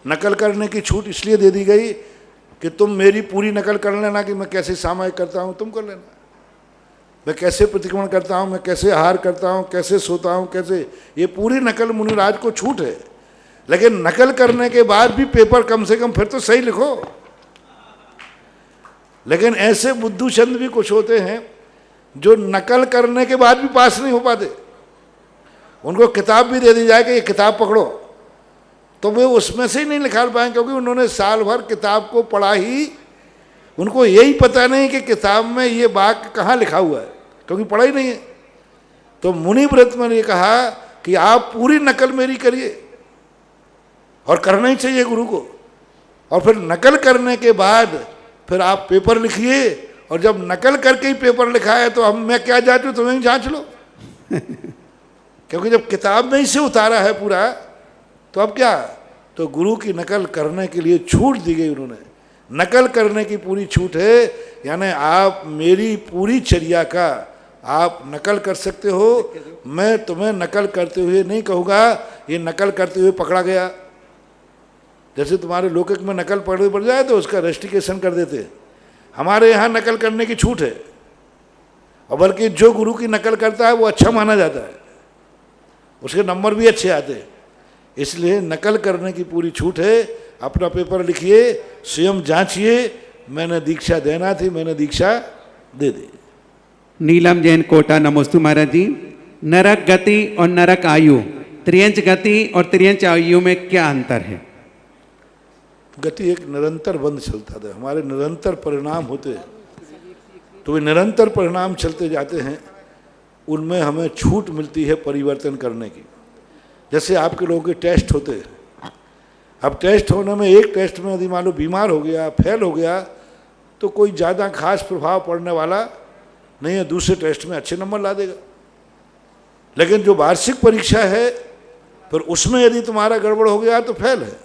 नकल करने की छूट इसलिए दे दी गई कि तुम मेरी पूरी नकल कर लेना कि मैं कैसे सामायिक करता हूँ, तुम कर लेना। मैं कैसे प्रतिक्रमण करता हूँ, मैं कैसे आहार करता हूँ, कैसे सोता हूँ, कैसे, ये पूरी नकल मुनिराज को छूट है। लेकिन नकल करने के बाद भी पेपर कम से कम फिर तो सही लिखो। लेकिन ऐसे बुद्धू चंद भी कुछ होते हैं जो नकल करने के बाद भी पास नहीं हो पाते। उनको किताब भी दे दी जाए कि ये किताब पकड़ो, तो वे उसमें से ही नहीं निकाल पाए, क्योंकि उन्होंने साल भर किताब को पढ़ा ही, उनको यही पता नहीं कि किताब में ये वाक्य कहाँ लिखा हुआ है, क्योंकि पढ़ा ही नहीं है। तो मुनि व्रत में ये कहा कि आप पूरी नकल मेरी करिए, और करना ही चाहिए गुरु को। और फिर नकल करने के बाद फिर आप पेपर लिखिए, और जब नकल करके ही पेपर लिखा है तो मैं क्या जांचूं, तुम्हें ही जांच लो। क्योंकि जब किताब में ही से उतारा है पूरा, तो अब क्या? तो गुरु की नकल करने के लिए छूट दी गई उन्होंने। नकल करने की पूरी छूट है, यानी आप मेरी पूरी चर्या का आप नकल कर सकते हो। मैं तुम्हें नकल करते हुए नहीं कहूँगा ये नकल करते हुए पकड़ा गया। जैसे तुम्हारे लोकक में नकल पड़ जाए तो उसका रेस्टिकेशन कर देते हैं, हमारे यहाँ नकल करने की छूट है। और बल्कि जो गुरु की नकल करता है वो अच्छा माना जाता है, उसके नंबर भी अच्छे आते हैं। इसलिए नकल करने की पूरी छूट है। अपना पेपर लिखिए, स्वयं जांचिए, मैंने दीक्षा देना थी, मैंने दीक्षा दे दी। नीलम जैन, कोटा। नमोस्तु महाराज जी। नरक गति और नरक आयु, त्रियंच गति और त्रियंच आयु में क्या अंतर है? गति एक निरंतर बंद चलता था, हमारे निरंतर परिणाम होते हैं, तो वे निरंतर परिणाम चलते जाते हैं। उनमें हमें छूट मिलती है परिवर्तन करने की। जैसे आपके लोगों के टेस्ट होते हैं, अब टेस्ट होने में एक टेस्ट में यदि मान लो बीमार हो गया, फेल हो गया, तो कोई ज़्यादा खास प्रभाव पड़ने वाला नहीं है, दूसरे टेस्ट में अच्छे नंबर ला देगा। लेकिन जो वार्षिक परीक्षा है फिर उसमें यदि तुम्हारा गड़बड़ हो गया तो फेल है।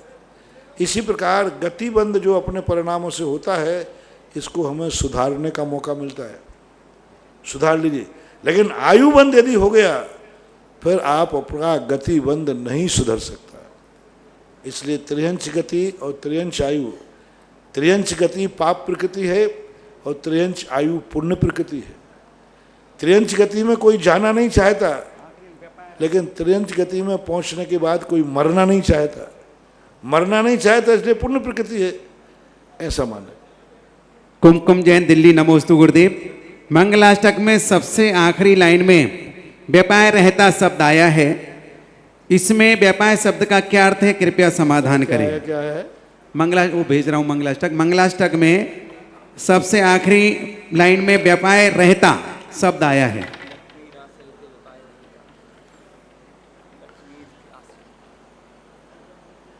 इसी प्रकार गतिबंध जो अपने परिणामों से होता है, इसको हमें सुधारने का मौका मिलता है, सुधार लीजिए। लेकिन आयुबंध यदि हो गया फिर आप अपना गतिबंध नहीं सुधर सकता। इसलिए त्रियंच गति और त्रियंच आयु, त्रियंच गति पाप प्रकृति है और त्रियंच आयु पुण्य प्रकृति है। त्रियंच गति में कोई जाना नहीं चाहता, लेकिन त्रियंच गति में पहुंचने के बाद कोई मरना नहीं चाहता, मरना नहीं चाहता इसलिए पुण्य प्रकृति है, ऐसा माने। कुमकुम जैन दिल्ली, नमोस्तु गुरुदेव। मंगलाष्टक में सबसे आखिरी लाइन में व्यापार रहता शब्द आया है, इसमें व्यापार शब्द का क्या अर्थ है, कृपया समाधान करें। क्या है? वो भेज रहा हूं मंगलाष्टक में सबसे आखिरी लाइन में व्यापार रहता शब्द आया है।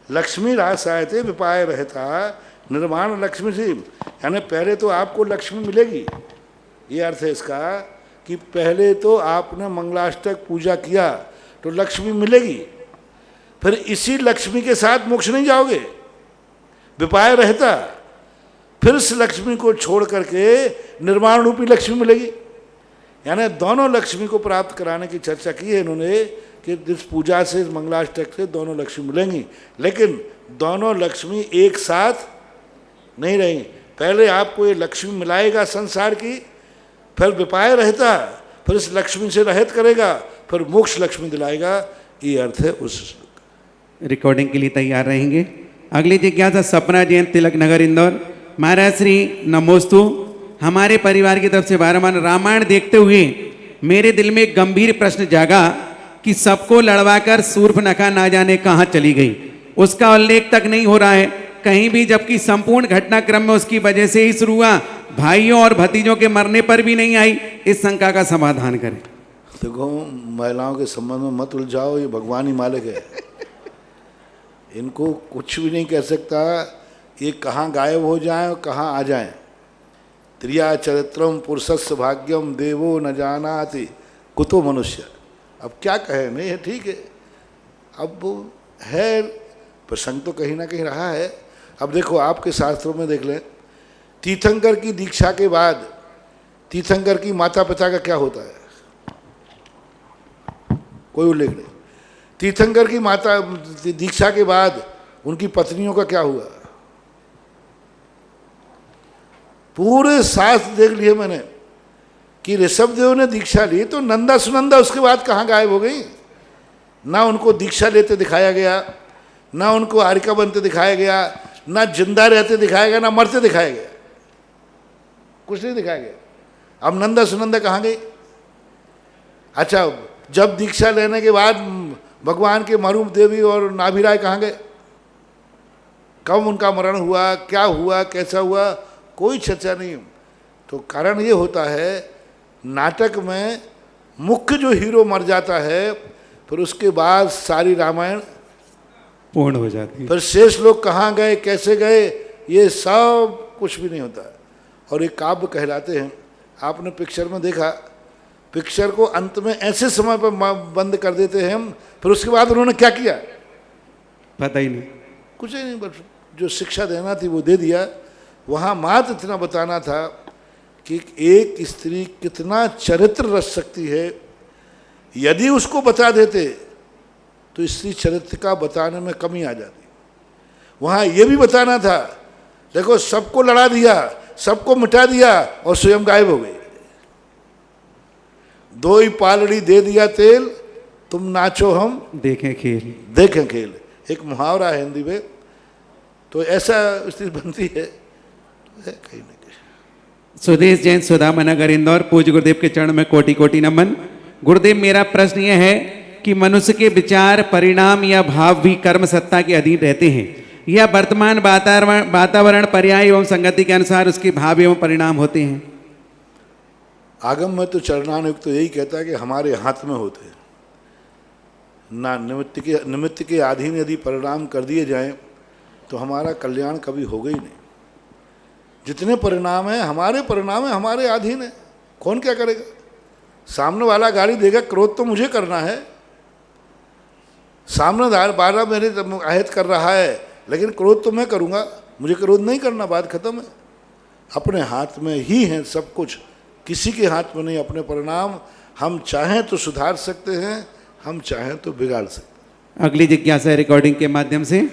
लक्ष्मी रास आए थे, विपाय रहता निर्माण लक्ष्मी से, यानी पहले तो आपको लक्ष्मी मिलेगी, ये अर्थ है इसका कि पहले तो आपने मंगलाष्टक पूजा किया तो लक्ष्मी मिलेगी, फिर इसी लक्ष्मी के साथ मोक्ष नहीं जाओगे, विपाय रहता, फिर इस लक्ष्मी को छोड़ करके निर्माण रूपी लक्ष्मी मिलेगी। यानी दोनों लक्ष्मी को प्राप्त कराने की चर्चा की है इन्होंने कि इस पूजा से, इस मंगलाष्टक से दोनों लक्ष्मी मिलेंगी, लेकिन दोनों लक्ष्मी एक साथ नहीं रहेंगी। पहले आपको ये लक्ष्मी मिलाएगा संसार की, फिर विपाय रहता, फिर इस लक्ष्मी से रहित करेगा, फिर मोक्ष लक्ष्मी दिलाएगा, ये अर्थ है उस। रिकॉर्डिंग के लिए तैयार रहेंगे। अगली जिज्ञासा सपना जैन, तिलक नगर, इंदौर। महाराज श्री नमोस्तु। हमारे परिवार की तरफ से बारमान रामायण देखते हुए मेरे दिल में एक गंभीर प्रश्न जागा कि सबको लड़वाकर शूर्पणखा ना जाने कहाँ चली गई, उसका उल्लेख तक नहीं हो रहा है कहीं भी, जबकि संपूर्ण घटनाक्रम में उसकी वजह से ही शुरू हुआ, भाइयों और भतीजों के मरने पर भी नहीं आई। इस शंका का समाधान करें। देखो, महिलाओं के संबंध में मत उलझाओ, ये भगवान ही मालिक है, इनको कुछ भी नहीं कह सकता, ये कहाँ गायब हो जाएं और कहाँ आ जाएं। त्रिया चरित्रम पुरुषस्य भाग्यम देवो न जानाति कुतो मनुष्य। अब क्या कहें, नहीं है ठीक है, अब है प्रसंग तो कहीं ना कहीं रहा है। अब देखो आपके शास्त्रों में देख लें, तीर्थंकर की दीक्षा के बाद तीर्थंकर की माता पिता का क्या होता है, कोई उल्लेख नहीं। तीर्थंकर की माता दीक्षा के बाद उनकी पत्नियों का क्या हुआ, पूरे शास्त्र देख लिए मैंने कि ऋषभदेव ने दीक्षा ली तो नंदा सुनंदा उसके बाद कहाँ गायब हो गई। ना उनको दीक्षा लेते दिखाया गया, ना उनको आरिका बनते दिखाया गया, ना जिंदा रहते दिखाया गया, ना मरते दिखाया गया, कुछ नहीं दिखाया गया। अब नंदा सुनंदा कहाँ गई? अच्छा, जब दीक्षा लेने के बाद भगवान के मरूप देवी और नाभिराय कहाँ गए, कब उनका मरण हुआ, क्या हुआ, कैसा हुआ, कोई चर्चा नहीं। तो कारण ये होता है नाटक में मुख्य जो हीरो मर जाता है, फिर उसके बाद सारी रामायण पूर्ण हो जाती है। फिर शेष लोग कहाँ गए, कैसे गए, ये सब कुछ भी नहीं होता। और ये काव्य कहलाते हैं। आपने पिक्चर में देखा, पिक्चर को अंत में ऐसे समय पर बंद कर देते हैं हम, फिर उसके बाद उन्होंने क्या किया पता ही नहीं, कुछ ही नहीं, बस जो शिक्षा देना थी वो दे दिया। वहाँ मात्र इतना बताना था कि एक स्त्री कितना चरित्र रच सकती है, यदि उसको बता देते तो स्त्री चरित्र का बताने में कमी आ जाती। वहाँ ये भी बताना था, देखो सबको लड़ा दिया, सबको मिटा दिया और स्वयं गायब हो गई। दो ही पालड़ी दे दिया तेल, तुम नाचो हम देखें खेल, देखें खेल, एक मुहावरा है हिंदी में। तो ऐसा स्थिति बनती है कहीं ना कहीं। सुदेश जैन, सुदामा नगर, इंदौर। पूज्य गुरुदेव के चरण में कोटि कोटि नमन। गुरुदेव, मेरा प्रश्न यह है कि मनुष्य के विचार, परिणाम या भाव भी कर्म सत्ता के अधीन रहते हैं, या वर्तमान वातावरण, पर्याय एवं संगति के अनुसार उसके भाव एवं परिणाम होते हैं? आगम में तो चरणानुयुक्त तो यही कहता है कि हमारे हाथ में होते हैं ना, निमित्त के अधीन यदि परिणाम कर दिए जाएं तो हमारा कल्याण कभी होगा ही नहीं। जितने परिणाम हैं हमारे परिणाम है, हमारे अधीन है, कौन क्या करेगा। सामने वाला गाली देगा, क्रोध तो मुझे करना है, सामने वाला मेरे आयत कर रहा है, लेकिन क्रोध तो मैं करूँगा, मुझे क्रोध नहीं करना, बात खत्म है। अपने हाथ में ही है सब कुछ, किसी के हाथ में नहीं अपने परिणाम। हम चाहें तो सुधार सकते हैं, हम चाहें तो बिगाड़ सकते हैं। अगली जिज्ञासा है रिकॉर्डिंग के माध्यम से।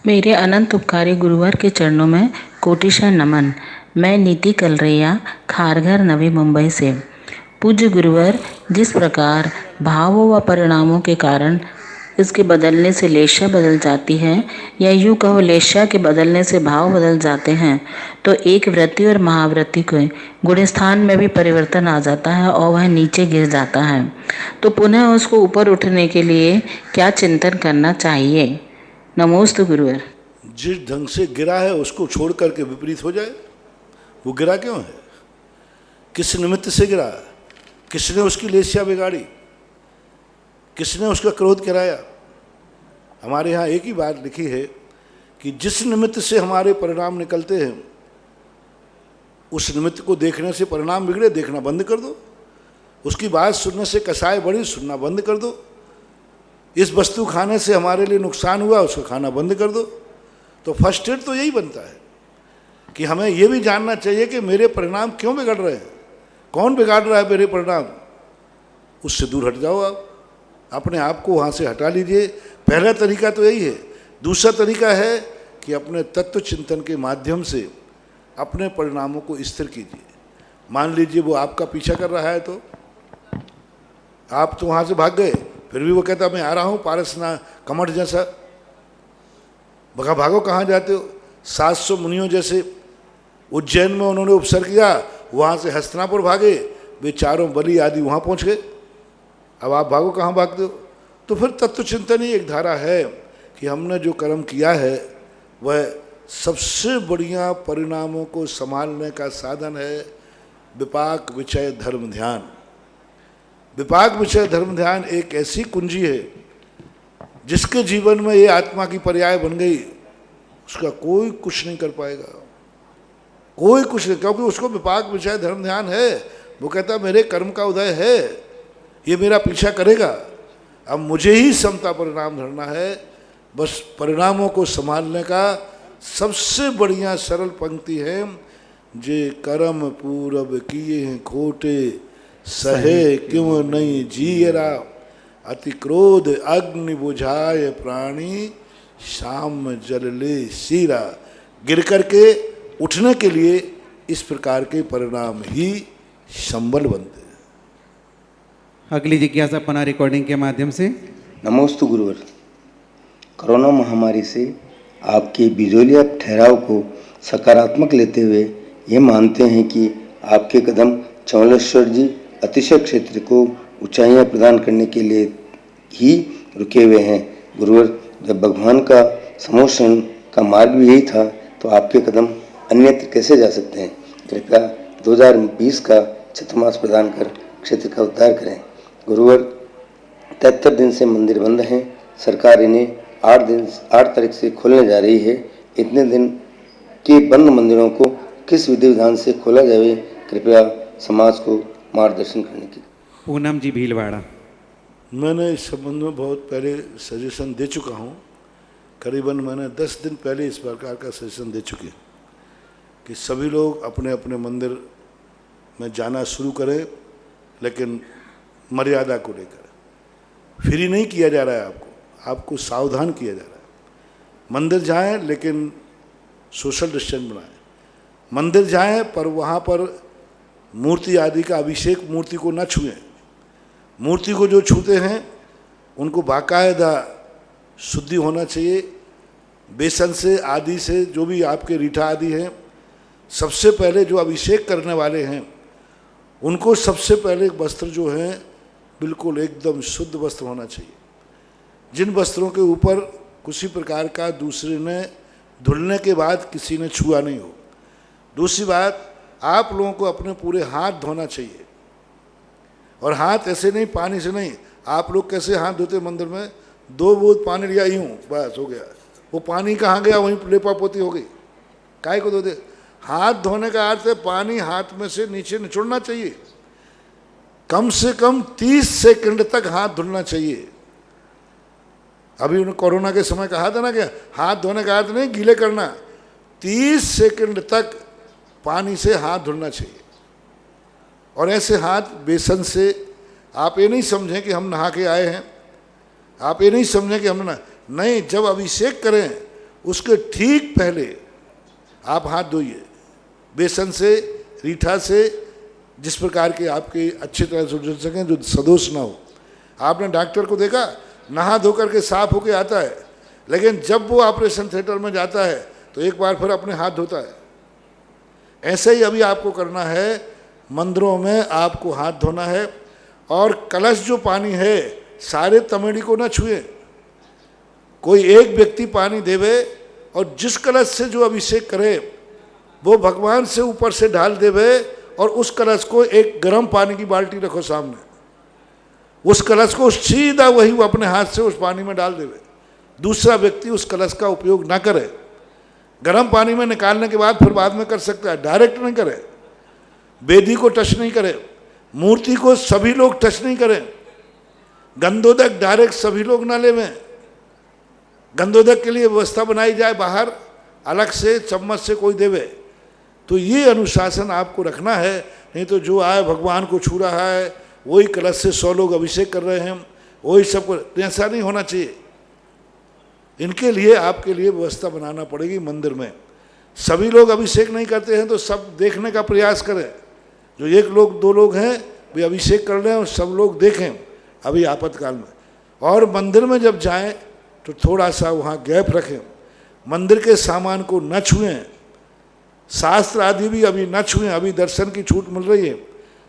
मेरे अनंत उपकारी गुरुवर के चरणों में कोटिशा नमन। मैं नीति कलरैया, खारघर, नवी मुंबई से। पूज्य गुरुवर, जिस प्रकार भावों व परिणामों के कारण इसके बदलने से लेशा बदल जाती है, या यूँ कहो लेशा के बदलने से भाव बदल जाते हैं, तो एक वृत्ति और महावृत्ति के गुण स्थान में भी परिवर्तन आ जाता है और वह नीचे गिर जाता है। तो पुनः उसको ऊपर उठने के लिए क्या चिंतन करना चाहिए? नमोस्तु गुरुवर। जिस ढंग से गिरा है उसको छोड़ करके विपरीत हो जाए। वो गिरा क्यों है? किस निमित्त से गिरा? किसने उसकी लेसिया बिगाड़ी? किसने उसका क्रोध कराया? हमारे यहाँ एक ही बात लिखी है कि जिस निमित्त से हमारे परिणाम निकलते हैं उस निमित्त को देखने से परिणाम बिगड़े, देखना बंद कर दो। उसकी बात सुनने से कसाय बढ़ी, सुनना बंद कर दो। इस वस्तु खाने से हमारे लिए नुकसान हुआ, उसको खाना बंद कर दो। तो फर्स्ट एड तो यही बनता है कि हमें ये भी जानना चाहिए कि मेरे परिणाम क्यों बिगड़ रहे हैं, कौन बिगाड़ रहा है मेरे परिणाम, उससे दूर हट जाओ। आप अपने आप को वहाँ से हटा लीजिए। पहला तरीका तो यही है। दूसरा तरीका है कि अपने तत्व चिंतन के माध्यम से अपने परिणामों को स्थिर कीजिए। मान लीजिए वो आपका पीछा कर रहा है, तो आप तो वहाँ से भाग गए, फिर भी वो कहता मैं आ रहा हूँ, पारसना कमठ जैसा। बगा भागो, कहाँ जाते हो? 700 मुनियों जैसे उज्जैन में उन्होंने उपसर्ग किया, वहाँ से हस्तिनापुर भागे, वे चारों बलि आदि वहाँ पहुँच गए। अब आप भागो, कहाँ भागते हो? तो फिर तत्व चिंतन ही एक धारा है कि हमने जो कर्म किया है वह सबसे बढ़िया परिणामों को संभालने का साधन है। विपाक विषय धर्म ध्यान। विपाक विषय धर्म ध्यान एक ऐसी कुंजी है जिसके जीवन में ये आत्मा की पर्याय बन गई, उसका कोई कुछ नहीं कर पाएगा, कोई कुछ नहीं, क्योंकि उसको विपाक विषय धर्म ध्यान है। वो कहता मेरे कर्म का उदय है, ये मेरा पीछा करेगा, अब मुझे ही समता परिणाम धरना है। बस परिणामों को संभालने का सबसे बढ़िया सरल पंक्ति है, जे कर्म पूरब किए हैं खोटे, सहे क्यों नहीं जीरा, अति क्रोध अग्नि बुझाए प्राणी, शाम जल ले सीरा। गिर करके उठने के लिए इस प्रकार के परिणाम ही संबल बनते हैं। अगली जिज्ञासा पुनः रिकॉर्डिंग के माध्यम से। नमोस्तु गुरुवर, कोरोना महामारी से आपके बिजोलिया ठहराव को सकारात्मक लेते हुए ये मानते हैं कि आपके कदम चमलेश्वर जी अतिशय क्षेत्र को ऊंचाइयां प्रदान करने के लिए ही रुके हुए हैं। गुरुवर, जब भगवान का समोषण का मार्ग भी यही था, तो आपके कदम अन्यत्र कैसे जा सकते हैं? कृपया 2020 का चतुर्मास प्रदान कर क्षेत्र का उद्धार करें। गुरुवर, 73 दिन से मंदिर बंद हैं। सरकार इन्हें 8 तारीख से खोलने जा रही है। इतने दिन के बंद मंदिरों को किस विधि विधान से खोला जाए? कृपया समाज को मार्गदर्शन करने की। पूनम जी भीलवाड़ा। मैंने इस संबंध में बहुत पहले सजेशन दे चुका हूँ। करीबन मैंने 10 दिन पहले इस प्रकार का सजेशन दे चुके कि सभी लोग अपने अपने मंदिर में जाना शुरू करें, लेकिन मर्यादा को लेकर। फ्री नहीं किया जा रहा है, आपको सावधान किया जा रहा है। मंदिर जाएं लेकिन सोशल डिस्टेंस बनाएं। मंदिर जाएं पर वहाँ पर मूर्ति आदि का अभिषेक मूर्ति को न छुएं। मूर्ति को जो छूते हैं उनको बाकायदा शुद्धि होना चाहिए, बेसन से आदि से, जो भी आपके रीठा आदि हैं। सबसे पहले जो अभिषेक करने वाले हैं उनको सबसे पहले वस्त्र जो हैं बिल्कुल एकदम शुद्ध वस्त्र होना चाहिए, जिन वस्त्रों के ऊपर किसी प्रकार का दूसरे ने धुलने के बाद किसी ने छुआ नहीं हो। दूसरी बात, आप लोगों को अपने पूरे हाथ धोना चाहिए। और हाथ ऐसे नहीं, पानी से नहीं। आप लोग कैसे हाथ धोते मंदिर में? 2 बूंद पानी लिया, यूं बस हो गया। वो पानी कहाँ गया? वहीं लेपा पोती हो गई। काहे को धोते? हाथ धोने का अर्थ है पानी हाथ में से नीचे निचोड़ना चाहिए। कम से कम 30 सेकंड तक हाथ धुलना चाहिए। अभी उन्होंने कोरोना के समय कहा था ना कि हाथ धोने का अर्थ नहीं गीले करना, 30 सेकंड तक पानी से हाथ धुलना चाहिए। और ऐसे हाथ बेसन से, आप ये नहीं समझें कि हम नहा के आए हैं, आप ये नहीं समझें कि हम नहीं, जब अभिषेक करें उसके ठीक पहले आप हाथ धोइए बेसन से, रीठा से, जिस प्रकार के आपके अच्छी तरह से जुड़ सकें, जो सदोष ना हो। आपने डॉक्टर को देखा नहा धो करके साफ होके आता है, लेकिन जब वो ऑपरेशन थिएटर में जाता है तो एक बार फिर अपने हाथ धोता है। ऐसे ही अभी आपको करना है, मंदिरों में आपको हाथ धोना है। और कलश जो पानी है सारे तमेड़ी को ना छुए, कोई एक व्यक्ति पानी देवे और जिस कलश से जो अभिषेक करे वो भगवान से ऊपर से ढाल देवे, और उस कलश को एक गर्म पानी की बाल्टी रखो सामने, उस कलश को सीधा वही वो अपने हाथ से उस पानी में डाल देवे। दूसरा व्यक्ति उस कलश का उपयोग ना करे। गर्म पानी में निकालने के बाद फिर बाद में कर सकता है, डायरेक्ट नहीं करे। वेदी को टच नहीं करे, मूर्ति को सभी लोग टच नहीं करें। गंधोदक डायरेक्ट सभी लोग ना लेवें। गंधोदक के लिए व्यवस्था बनाई जाए, बाहर अलग से चम्मच से कोई देवे। तो ये अनुशासन आपको रखना है, नहीं तो जो आए भगवान को छू रहा है, वही कलश से 100 लोग अभिषेक कर रहे हैं, वही सबको, ऐसा नहीं होना चाहिए। इनके लिए आपके लिए व्यवस्था बनाना पड़ेगी मंदिर में। सभी लोग अभिषेक नहीं करते हैं तो सब देखने का प्रयास करें। जो 1 लोग 2 लोग हैं वे अभिषेक कर रहे हैं और सब लोग देखें अभी आपातकाल में। और मंदिर में जब जाएं तो थोड़ा सा वहाँ गैप रखें, मंदिर के सामान को न छुएं, शास्त्र आदि भी अभी न छुएं। अभी दर्शन की छूट मिल रही है,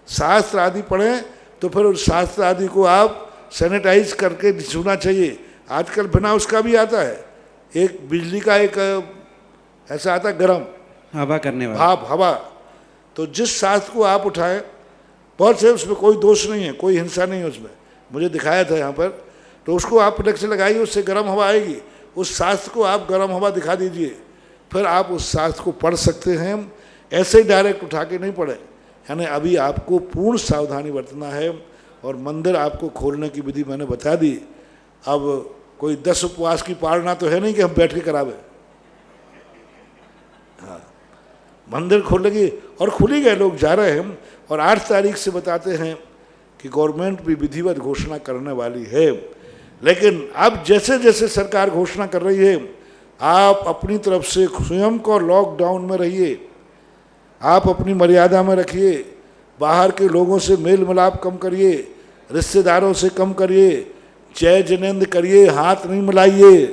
शास्त्र आदि पढ़ें तो फिर उस शास्त्र आदि को आप सैनिटाइज करके छूना चाहिए। आजकल बिना उसका भी आता है, एक बिजली का एक ऐसा आता है गरम हवा करने वाला, भाप हवा। तो जिस शास्त्र को आप उठाएं, बहुत से उसमें कोई दोष नहीं है, कोई हिंसा नहीं है उसमें, मुझे दिखाया था यहाँ पर। तो उसको आप प्लग से लगाइए, उससे गर्म हवा आएगी। उस शास्त्र को आप गर्म हवा दिखा दीजिए, फिर आप उस शास्त्र को पढ़ सकते हैं। ऐसे ही डायरेक्ट उठा के नहीं पढ़े। यानी अभी आपको पूर्ण सावधानी बरतना है। और मंदिर आपको खोलने की विधि मैंने बता दी। अब कोई 10 उपवास की पालना तो है नहीं कि हम बैठ के करावे। हाँ, मंदिर खोलेगी और खुली गए, लोग जा रहे हैं। और 8 तारीख से बताते हैं कि गवर्नमेंट भी विधिवत घोषणा करने वाली है। लेकिन अब जैसे जैसे सरकार घोषणा कर रही है, आप अपनी तरफ से स्वयं को लॉकडाउन में रहिए, आप अपनी मर्यादा में रखिए, बाहर के लोगों से मेल मिलाप कम करिए, रिश्तेदारों से कम करिए, जय जिनेंद्र करिए, हाथ नहीं मिलाइए।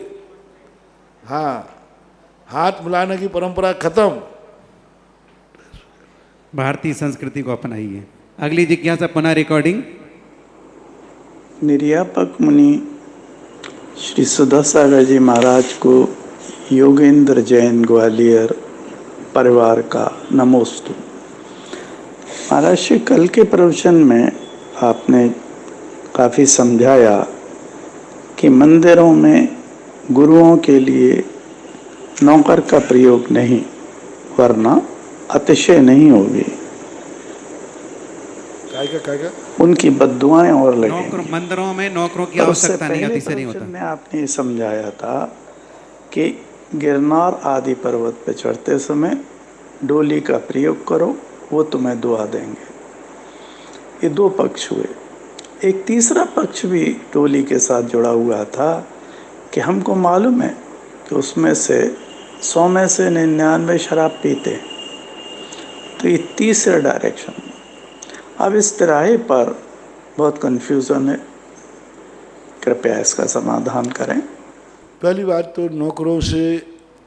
हाँ, हाथ मिलाने की परंपरा खत्म। भारतीय संस्कृति को अपनाइए। अगली जिज्ञासा पुनः रिकॉर्डिंग। निर्यापक मुनि श्री सुधा सागर जी महाराज को योगेंद्र जैन ग्वालियर परिवार का नमोस्तु। महाराज श्री, कल के प्रवचन में आपने काफ़ी समझाया कि मंदिरों में गुरुओं के लिए नौकर का प्रयोग नहीं, वरना अतिशय नहीं होगी, कायका उनकी बद्दुआएं और लगेंगी। मंदिरों में नौकरों की आवश्यकता नहीं, अतिशय नहीं होता। में आपने समझाया था कि गिरनार आदि पर्वत पर चढ़ते समय डोली का प्रयोग करो, वो तुम्हें दुआ देंगे। ये 2 पक्ष हुए। एक तीसरा पक्ष भी डोली के साथ जुड़ा हुआ था कि हमको मालूम है कि उसमें से 100 में से 99 शराब पीते हैं। तो ये तीसरा डायरेक्शन। अब इस तिराहे पर बहुत कन्फ्यूज़न है, कृपया इसका समाधान करें। पहली बात तो नौकरों से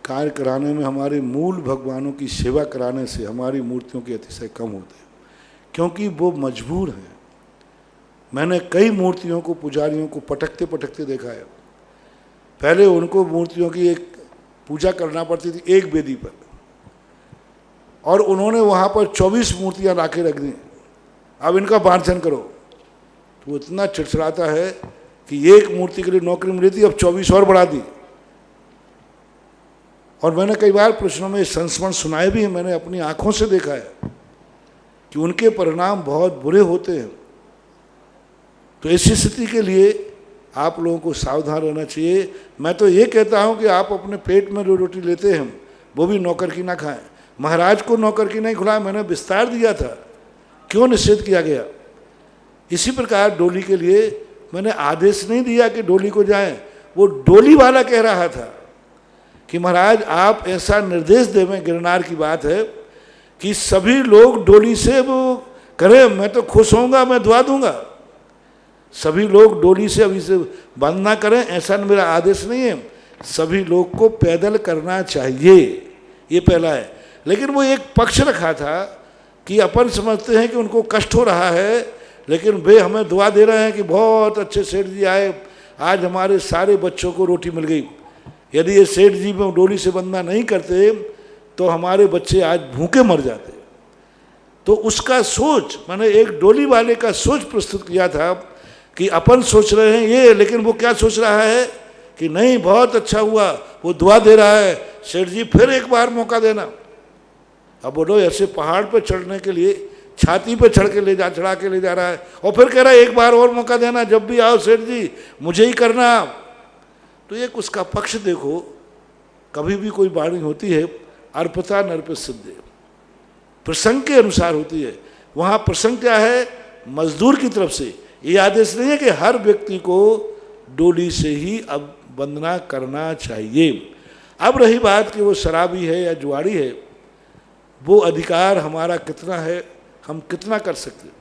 कार्य कराने में, हमारे मूल भगवानों की सेवा कराने से हमारी मूर्तियों के अतिशय कम होते हैं, क्योंकि वो मजबूर हैं। मैंने कई मूर्तियों को, पुजारियों को पटकते पटकते देखा है। पहले उनको मूर्तियों की एक पूजा करना पड़ती थी एक वेदी पर, और उन्होंने वहाँ पर 24 मूर्तियाँ ला के रख दी, अब इनका मार्जन करो। तो वो इतना चिड़चिड़ाता है कि एक मूर्ति के लिए नौकरी मिली थी, अब 24 और बढ़ा दी। और मैंने कई बार प्रश्नों में संस्मरण सुनाए भी हैं, मैंने अपनी आंखों से देखा है कि उनके परिणाम बहुत बुरे होते हैं। तो ऐसी स्थिति के लिए आप लोगों को सावधान रहना चाहिए। मैं तो ये कहता हूँ कि आप अपने पेट में जो रोटी लेते हैं वो भी नौकर की ना खाएं। महाराज को नौकर की नहीं खिलाया, मैंने विस्तार दिया था, क्यों निषेध किया गया। इसी प्रकार डोली के लिए मैंने आदेश नहीं दिया कि डोली को जाएं, वो डोली वाला कह रहा था कि महाराज आप ऐसा निर्देश देवें, गिरनार की बात है, कि सभी लोग डोली से वो करें, मैं तो खुश होऊंगा, मैं दुआ दूंगा। सभी लोग डोली से अभी से बंद ना करें, ऐसा मेरा आदेश नहीं है। सभी लोग को पैदल करना चाहिए, ये पहला है। लेकिन वो एक पक्ष रखा था कि अपन समझते हैं कि उनको कष्ट हो रहा है, लेकिन वे हमें दुआ दे रहे हैं कि बहुत अच्छे सेठ जी आए, आज हमारे सारे बच्चों को रोटी मिल गई। यदि ये सेठ जी में डोली से बंधना नहीं करते तो हमारे बच्चे आज भूखे मर जाते। तो उसका सोच, मैंने एक डोली वाले का सोच प्रस्तुत किया था कि अपन सोच रहे हैं ये, लेकिन वो क्या सोच रहा है कि नहीं बहुत अच्छा हुआ, वो दुआ दे रहा है, सेठ जी फिर एक बार मौका देना। अब बोलो ऐसे पहाड़ पे चढ़ने के लिए छाती पे चढ़ा के ले जा रहा है, और फिर कह रहा है एक बार और मौका देना, जब भी आओ सेठ जी मुझे ही करना। तो एक उसका पक्ष देखो, कभी भी कोई वाणी होती है अर्पता नरप सिद्धे, प्रसंग के अनुसार होती है। वहाँ प्रसंग क्या है, मजदूर की तरफ से ये आदेश नहीं है कि हर व्यक्ति को डोली से ही अब वंदना करना चाहिए। अब रही बात कि वो शराबी है या जुआड़ी है, वो अधिकार हमारा कितना है, हम कितना कर सकते हैं,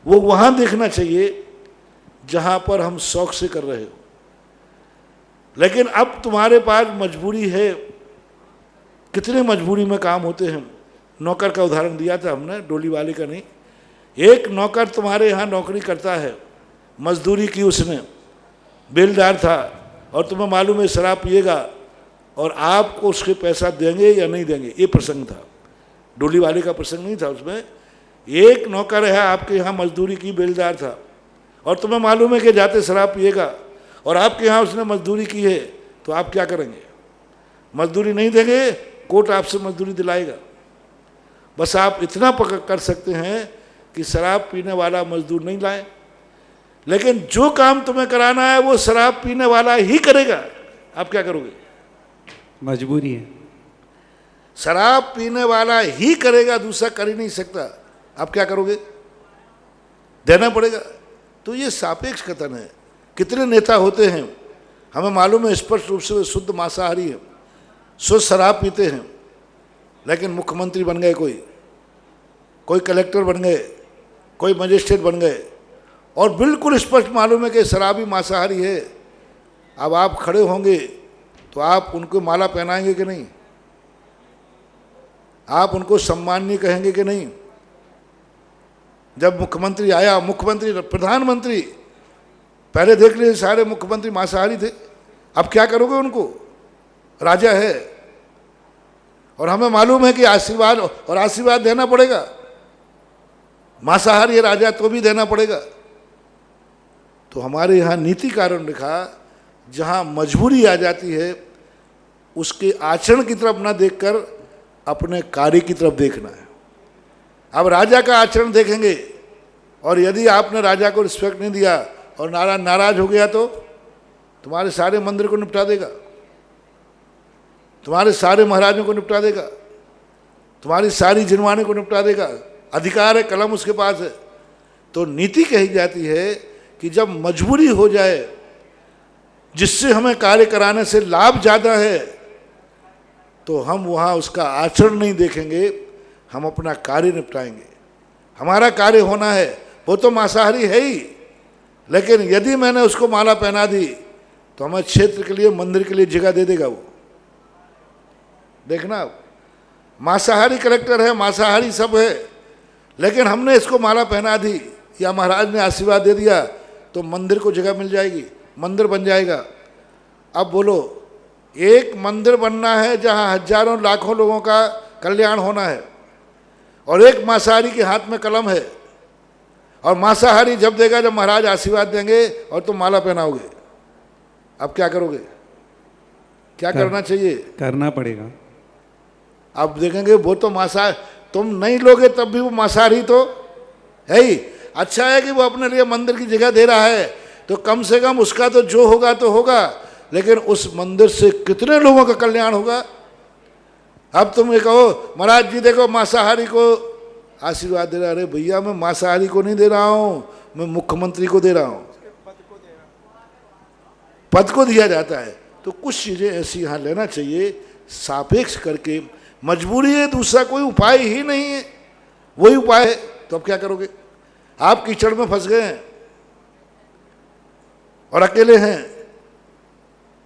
वो वहाँ देखना चाहिए जहाँ पर हम शौक से कर रहे हो। लेकिन अब तुम्हारे पास मजबूरी है, कितने मजबूरी में काम होते हैं। नौकर का उदाहरण दिया था हमने, डोली वाले का नहीं। एक नौकर तुम्हारे यहाँ नौकरी करता है, मजदूरी की उसने, बेलदार था, और तुम्हें मालूम है शराब पिएगा और आपको उसके पैसा देंगे या नहीं देंगे, ये प्रसंग था। डोली वाले का प्रसंग नहीं था उसमें। एक नौकर है आपके यहाँ मजदूरी की, बेलदार था, और तुम्हें मालूम है कि जाते शराब पिएगा, और आपके यहाँ उसने मजदूरी की है, तो आप क्या करेंगे। मजदूरी नहीं देंगे, कोर्ट आपसे मजदूरी दिलाएगा। बस आप इतना पकड़ कर सकते हैं कि शराब पीने वाला मजदूर नहीं लाए, लेकिन जो काम तुम्हें कराना है वो शराब पीने वाला ही करेगा। आप क्या करोगे, मजबूरी है, शराब पीने वाला ही करेगा, दूसरा कर ही नहीं सकता। आप क्या करोगे, देना पड़ेगा। तो ये सापेक्ष कथन है। कितने नेता होते हैं, हमें मालूम है स्पष्ट रूप से वे शुद्ध मांसाहारी है, शुद्ध शराब पीते हैं, लेकिन मुख्यमंत्री बन गए, कोई कलेक्टर बन गए, कोई मजिस्ट्रेट बन गए, और बिल्कुल स्पष्ट मालूम है कि शराबी मांसाहारी है। अब आप खड़े होंगे तो आप उनको माला पहनाएंगे कि नहीं, आप उनको सम्माननीय कहेंगे कि नहीं। जब मुख्यमंत्री आया, मुख्यमंत्री प्रधानमंत्री, पहले देख लीजिए सारे मुख्यमंत्री मांसाहारी थे, अब क्या करोगे उनको, राजा है, और हमें मालूम है कि आशीर्वाद, और आशीर्वाद देना पड़ेगा। मांसाहारी राजा तो भी देना पड़ेगा। तो हमारे यहाँ नीति कारण लिखा, जहाँ मजबूरी आ जाती है उसके आचरण की तरफ ना देखकर अपने कार्य की तरफ देखना है। अब राजा का आचरण देखेंगे, और यदि आपने राजा को रिस्पेक्ट नहीं दिया और नाराज हो गया तो तुम्हारे सारे मंदिर को निपटा देगा, तुम्हारे सारे महाराजों को निपटा देगा, तुम्हारी सारी जिनवाने को निपटा देगा। अधिकार है, कलम उसके पास है। तो नीति कही जाती है कि जब मजबूरी हो जाए, जिससे हमें कार्य कराने से लाभ ज़्यादा है, तो हम वहाँ उसका आचरण नहीं देखेंगे, हम अपना कार्य निपटाएंगे। हमारा कार्य होना है, वो तो मांसाहारी है ही, लेकिन यदि मैंने उसको माला पहना दी तो हमें क्षेत्र के लिए, मंदिर के लिए जगह दे देगा वो। देखना, मांसाहारी कलेक्टर है, मांसाहारी सब है, लेकिन हमने इसको माला पहना दी या महाराज ने आशीर्वाद दे दिया तो मंदिर को जगह मिल जाएगी, मंदिर बन जाएगा। अब बोलो, एक मंदिर बनना है जहाँ हजारों लाखों लोगों का कल्याण होना है, और एक मांसाहारी के हाथ में कलम है, और मांसाहारी जब देगा जब महाराज आशीर्वाद देंगे और तुम माला पहनाओगे, अब क्या करोगे? क्या करना चाहिए? करना पड़ेगा। अब देखेंगे वो तो मांसाहारी, तुम नहीं लोगे तब भी वो मांसाहारी तो है ही। अच्छा है कि वो अपने लिए मंदिर की जगह दे रहा है, तो कम से कम उसका तो जो होगा तो होगा, लेकिन उस मंदिर से कितने लोगों का कल्याण होगा। अब तुम ये कहो महाराज जी देखो मांसाहारी को आशीर्वाद दे रहा, अरे भैया मैं मांसाहारी को नहीं दे रहा हूं, मैं मुख्यमंत्री को दे रहा हूं, पद को दिया जाता है। तो कुछ चीजें ऐसी यहां लेना चाहिए सापेक्ष करके। मजबूरी है, दूसरा कोई उपाय ही नहीं है, वही उपाय है। तो अब क्या करोगे? आप कीचड़ में फंस गए हैं और अकेले हैं,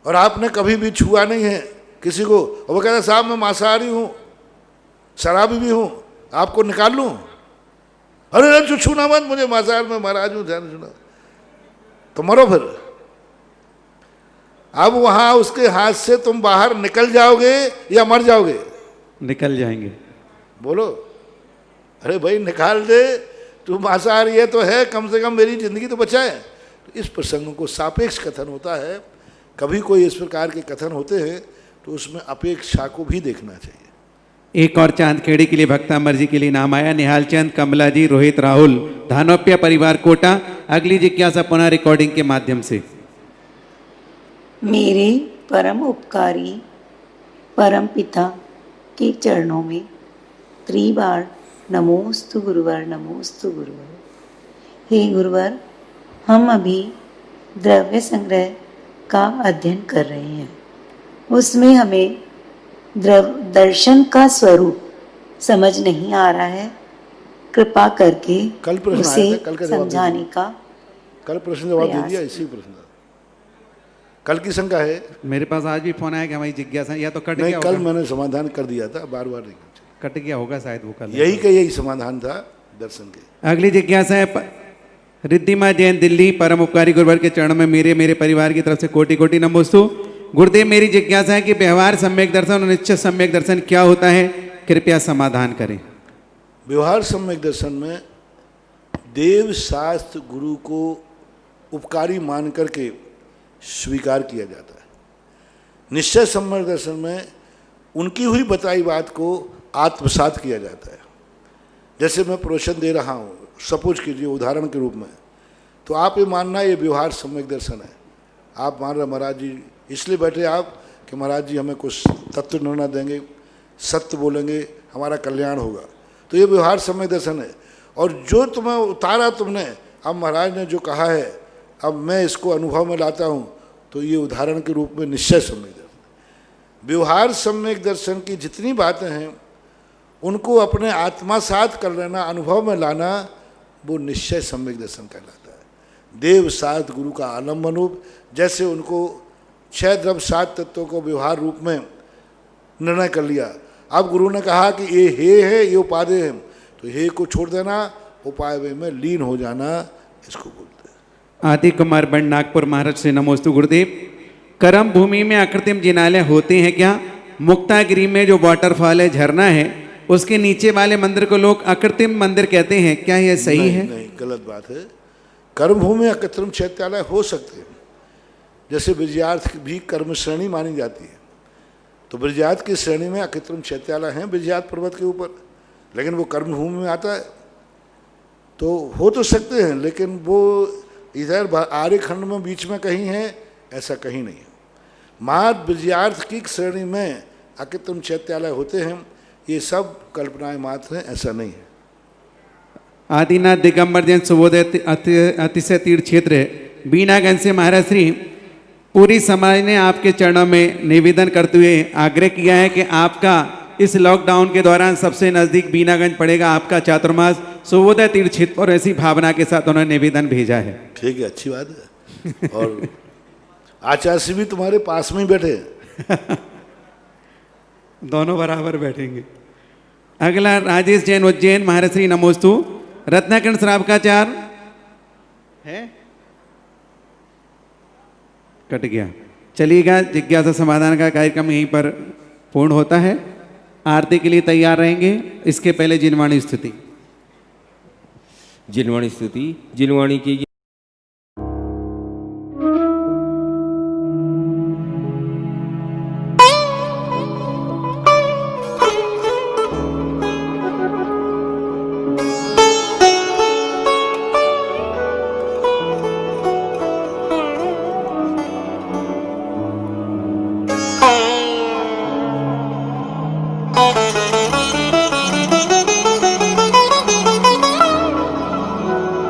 और आपने कभी भी छुआ नहीं है किसी को, और वो कहता साहब मैं मांसाहारी हूं, शराबी भी हूं, आपको निकाल लूं? अरे छूना मत मुझे, मांसाहार में महाराज हूं, ध्यान सुना, तो मरो फिर। अब वहां उसके हाथ से तुम बाहर निकल जाओगे या मर जाओगे? निकल जाएंगे। बोलो, अरे भाई निकाल दे, तू मांसाहारी है तो है, कम से कम मेरी जिंदगी तो बचाए। तो इस प्रसंग को सापेक्ष कथन होता है। कभी कोई इस प्रकार के कथन होते हैं तो उसमें अपेक्षा को भी देखना चाहिए। एक और चांदखेड़ी के लिए भक्तामर जी के लिए नाम आया, निहाल चंद, कमला जी, रोहित, राहुल, धानोपिया परिवार कोटा। अगली जिज्ञासा पुनः रिकॉर्डिंग के माध्यम से। मेरे परम उपकारी परम पिता के चरणों में त्रिबार नमोस्तु गुरुवर, नमोस्तु गुरुवर। हे गुरुवर, हम अभी द्रव्य संग्रह का अध्ययन कर रहे हैं, उसमें हमें दर्शन का स्वरूप समझ नहीं आ रहा है। कृपा करके उसे समझाने का कल प्रश्न जवाब दे दिया, इसी प्रश्न कल की शंका है। मेरे पास आज भी फोन आया कि हमारी जिज्ञासा या तो कट नहीं, गया कल होगा। मैंने समाधान कर दिया था, बार बार नहीं कट गया होगा शायद वो कल। यही का यही समाधान था दर्शन के। अगली जिज्ञासा है रिद्धिमा जैन, दिल्ली। परम उपकारी गुरुवर के चरणों में मेरे परिवार की तरफ से कोटि कोटि नमोस्तु। गुरुदेव, मेरी जिज्ञासा है कि व्यवहार सम्यक दर्शन और निश्चित सम्यक दर्शन क्या होता है, कृपया समाधान करें। व्यवहार सम्यक दर्शन में देव शास्त्र गुरु को उपकारी मान करके स्वीकार किया जाता है। निश्चय सम्यक दर्शन में उनकी हुई बताई बात को आत्मसात किया जाता है। जैसे मैं प्रवचन दे रहा हूँ, सपोज कीजिए उदाहरण के रूप में, तो आप ये मानना ये व्यवहार सम्यक दर्शन है। आप मान रहे महाराज जी इसलिए बैठे आप कि महाराज जी हमें कुछ तत्व निर्णय देंगे, सत्य बोलेंगे, हमारा कल्याण होगा, तो ये व्यवहार सम्यक दर्शन है। और जो तुम्हें उतारा तुमने, अब महाराज ने जो कहा है अब मैं इसको अनुभव में लाता हूँ, तो ये उदाहरण के रूप में निश्चय सम्यक दर्शन। व्यवहार सम्यक दर्शन की जितनी बातें हैं उनको अपने आत्मासात कर लेना, अनुभव में लाना, वो निश्चय सम्यक दर्शन कहलाता है। देव सात गुरु का आलम्बन रूप, जैसे उनको 6 द्रव्य 7 तत्वों को व्यवहार रूप में निर्णय कर लिया। अब गुरु ने कहा कि ये हे है, ये उपादेय है, तो हे को छोड़ देना, उपाय में लीन हो जाना, इसको बोलते हैं। आदि कुमार बंड, नागपुर, महाराष्ट्र से नमोस्तु गुरुदेव। कर्म भूमि में अकृत्रिम जिनालय होते हैं क्या? मुक्तागिरी में जो वाटरफॉल है, झरना है, उसके नीचे वाले मंदिर को लोग अकृत्रिम मंदिर कहते हैं, क्या यह सही है? नहीं, गलत बात है। कर्मभूमि में अकृत्रिम चैत्यालय हो सकते हैं, जैसे विजयार्थ भी कर्म श्रेणी मानी जाती है, तो विजयार्थ की श्रेणी में अकृत्रिम चैत्यालय हैं विजयार्थ पर्वत के ऊपर, लेकिन वो कर्मभूमि में आता है, तो हो तो सकते हैं, लेकिन वो इधर आर्यखंड में बीच में कहीं है, ऐसा कहीं नहीं है। मात्र विजयार्थ की श्रेणी में अकृत्रिम चैत्यालय होते हैं, ये सब कल्पनाएं मात्र हैं, ऐसा नहीं है। आदिनाथ दिगंबर जैन सुबोधय अतिशय तीर्थ क्षेत्र बीनागंज से महाराज श्री, पूरी समाज ने आपके चरणों में निवेदन करते हुए आग्रह किया है कि आपका इस लॉकडाउन के दौरान सबसे नज़दीक बीनागंज पड़ेगा, आपका चातुर्मास सुबोधय तीर्थ क्षेत्र, और ऐसी भावना के साथ उन्होंने निवेदन भेजा है। ठीक है, अच्छी बात है। और आचार्य भी तुम्हारे पास में ही बैठे हैं। दोनों बराबर बैठेंगे। अगला राजेश जैन, उज्जैन, महाराज श्री नमोस्तु। रत्नाकरण श्रावकाचार है, कट गया। चलिएगा, जिज्ञासा समाधान का कार्यक्रम यहीं पर पूर्ण होता है। आरती के लिए तैयार रहेंगे। इसके पहले जिनवाणी स्तुति। जिनवाणी स्तुति। जिनवाणी की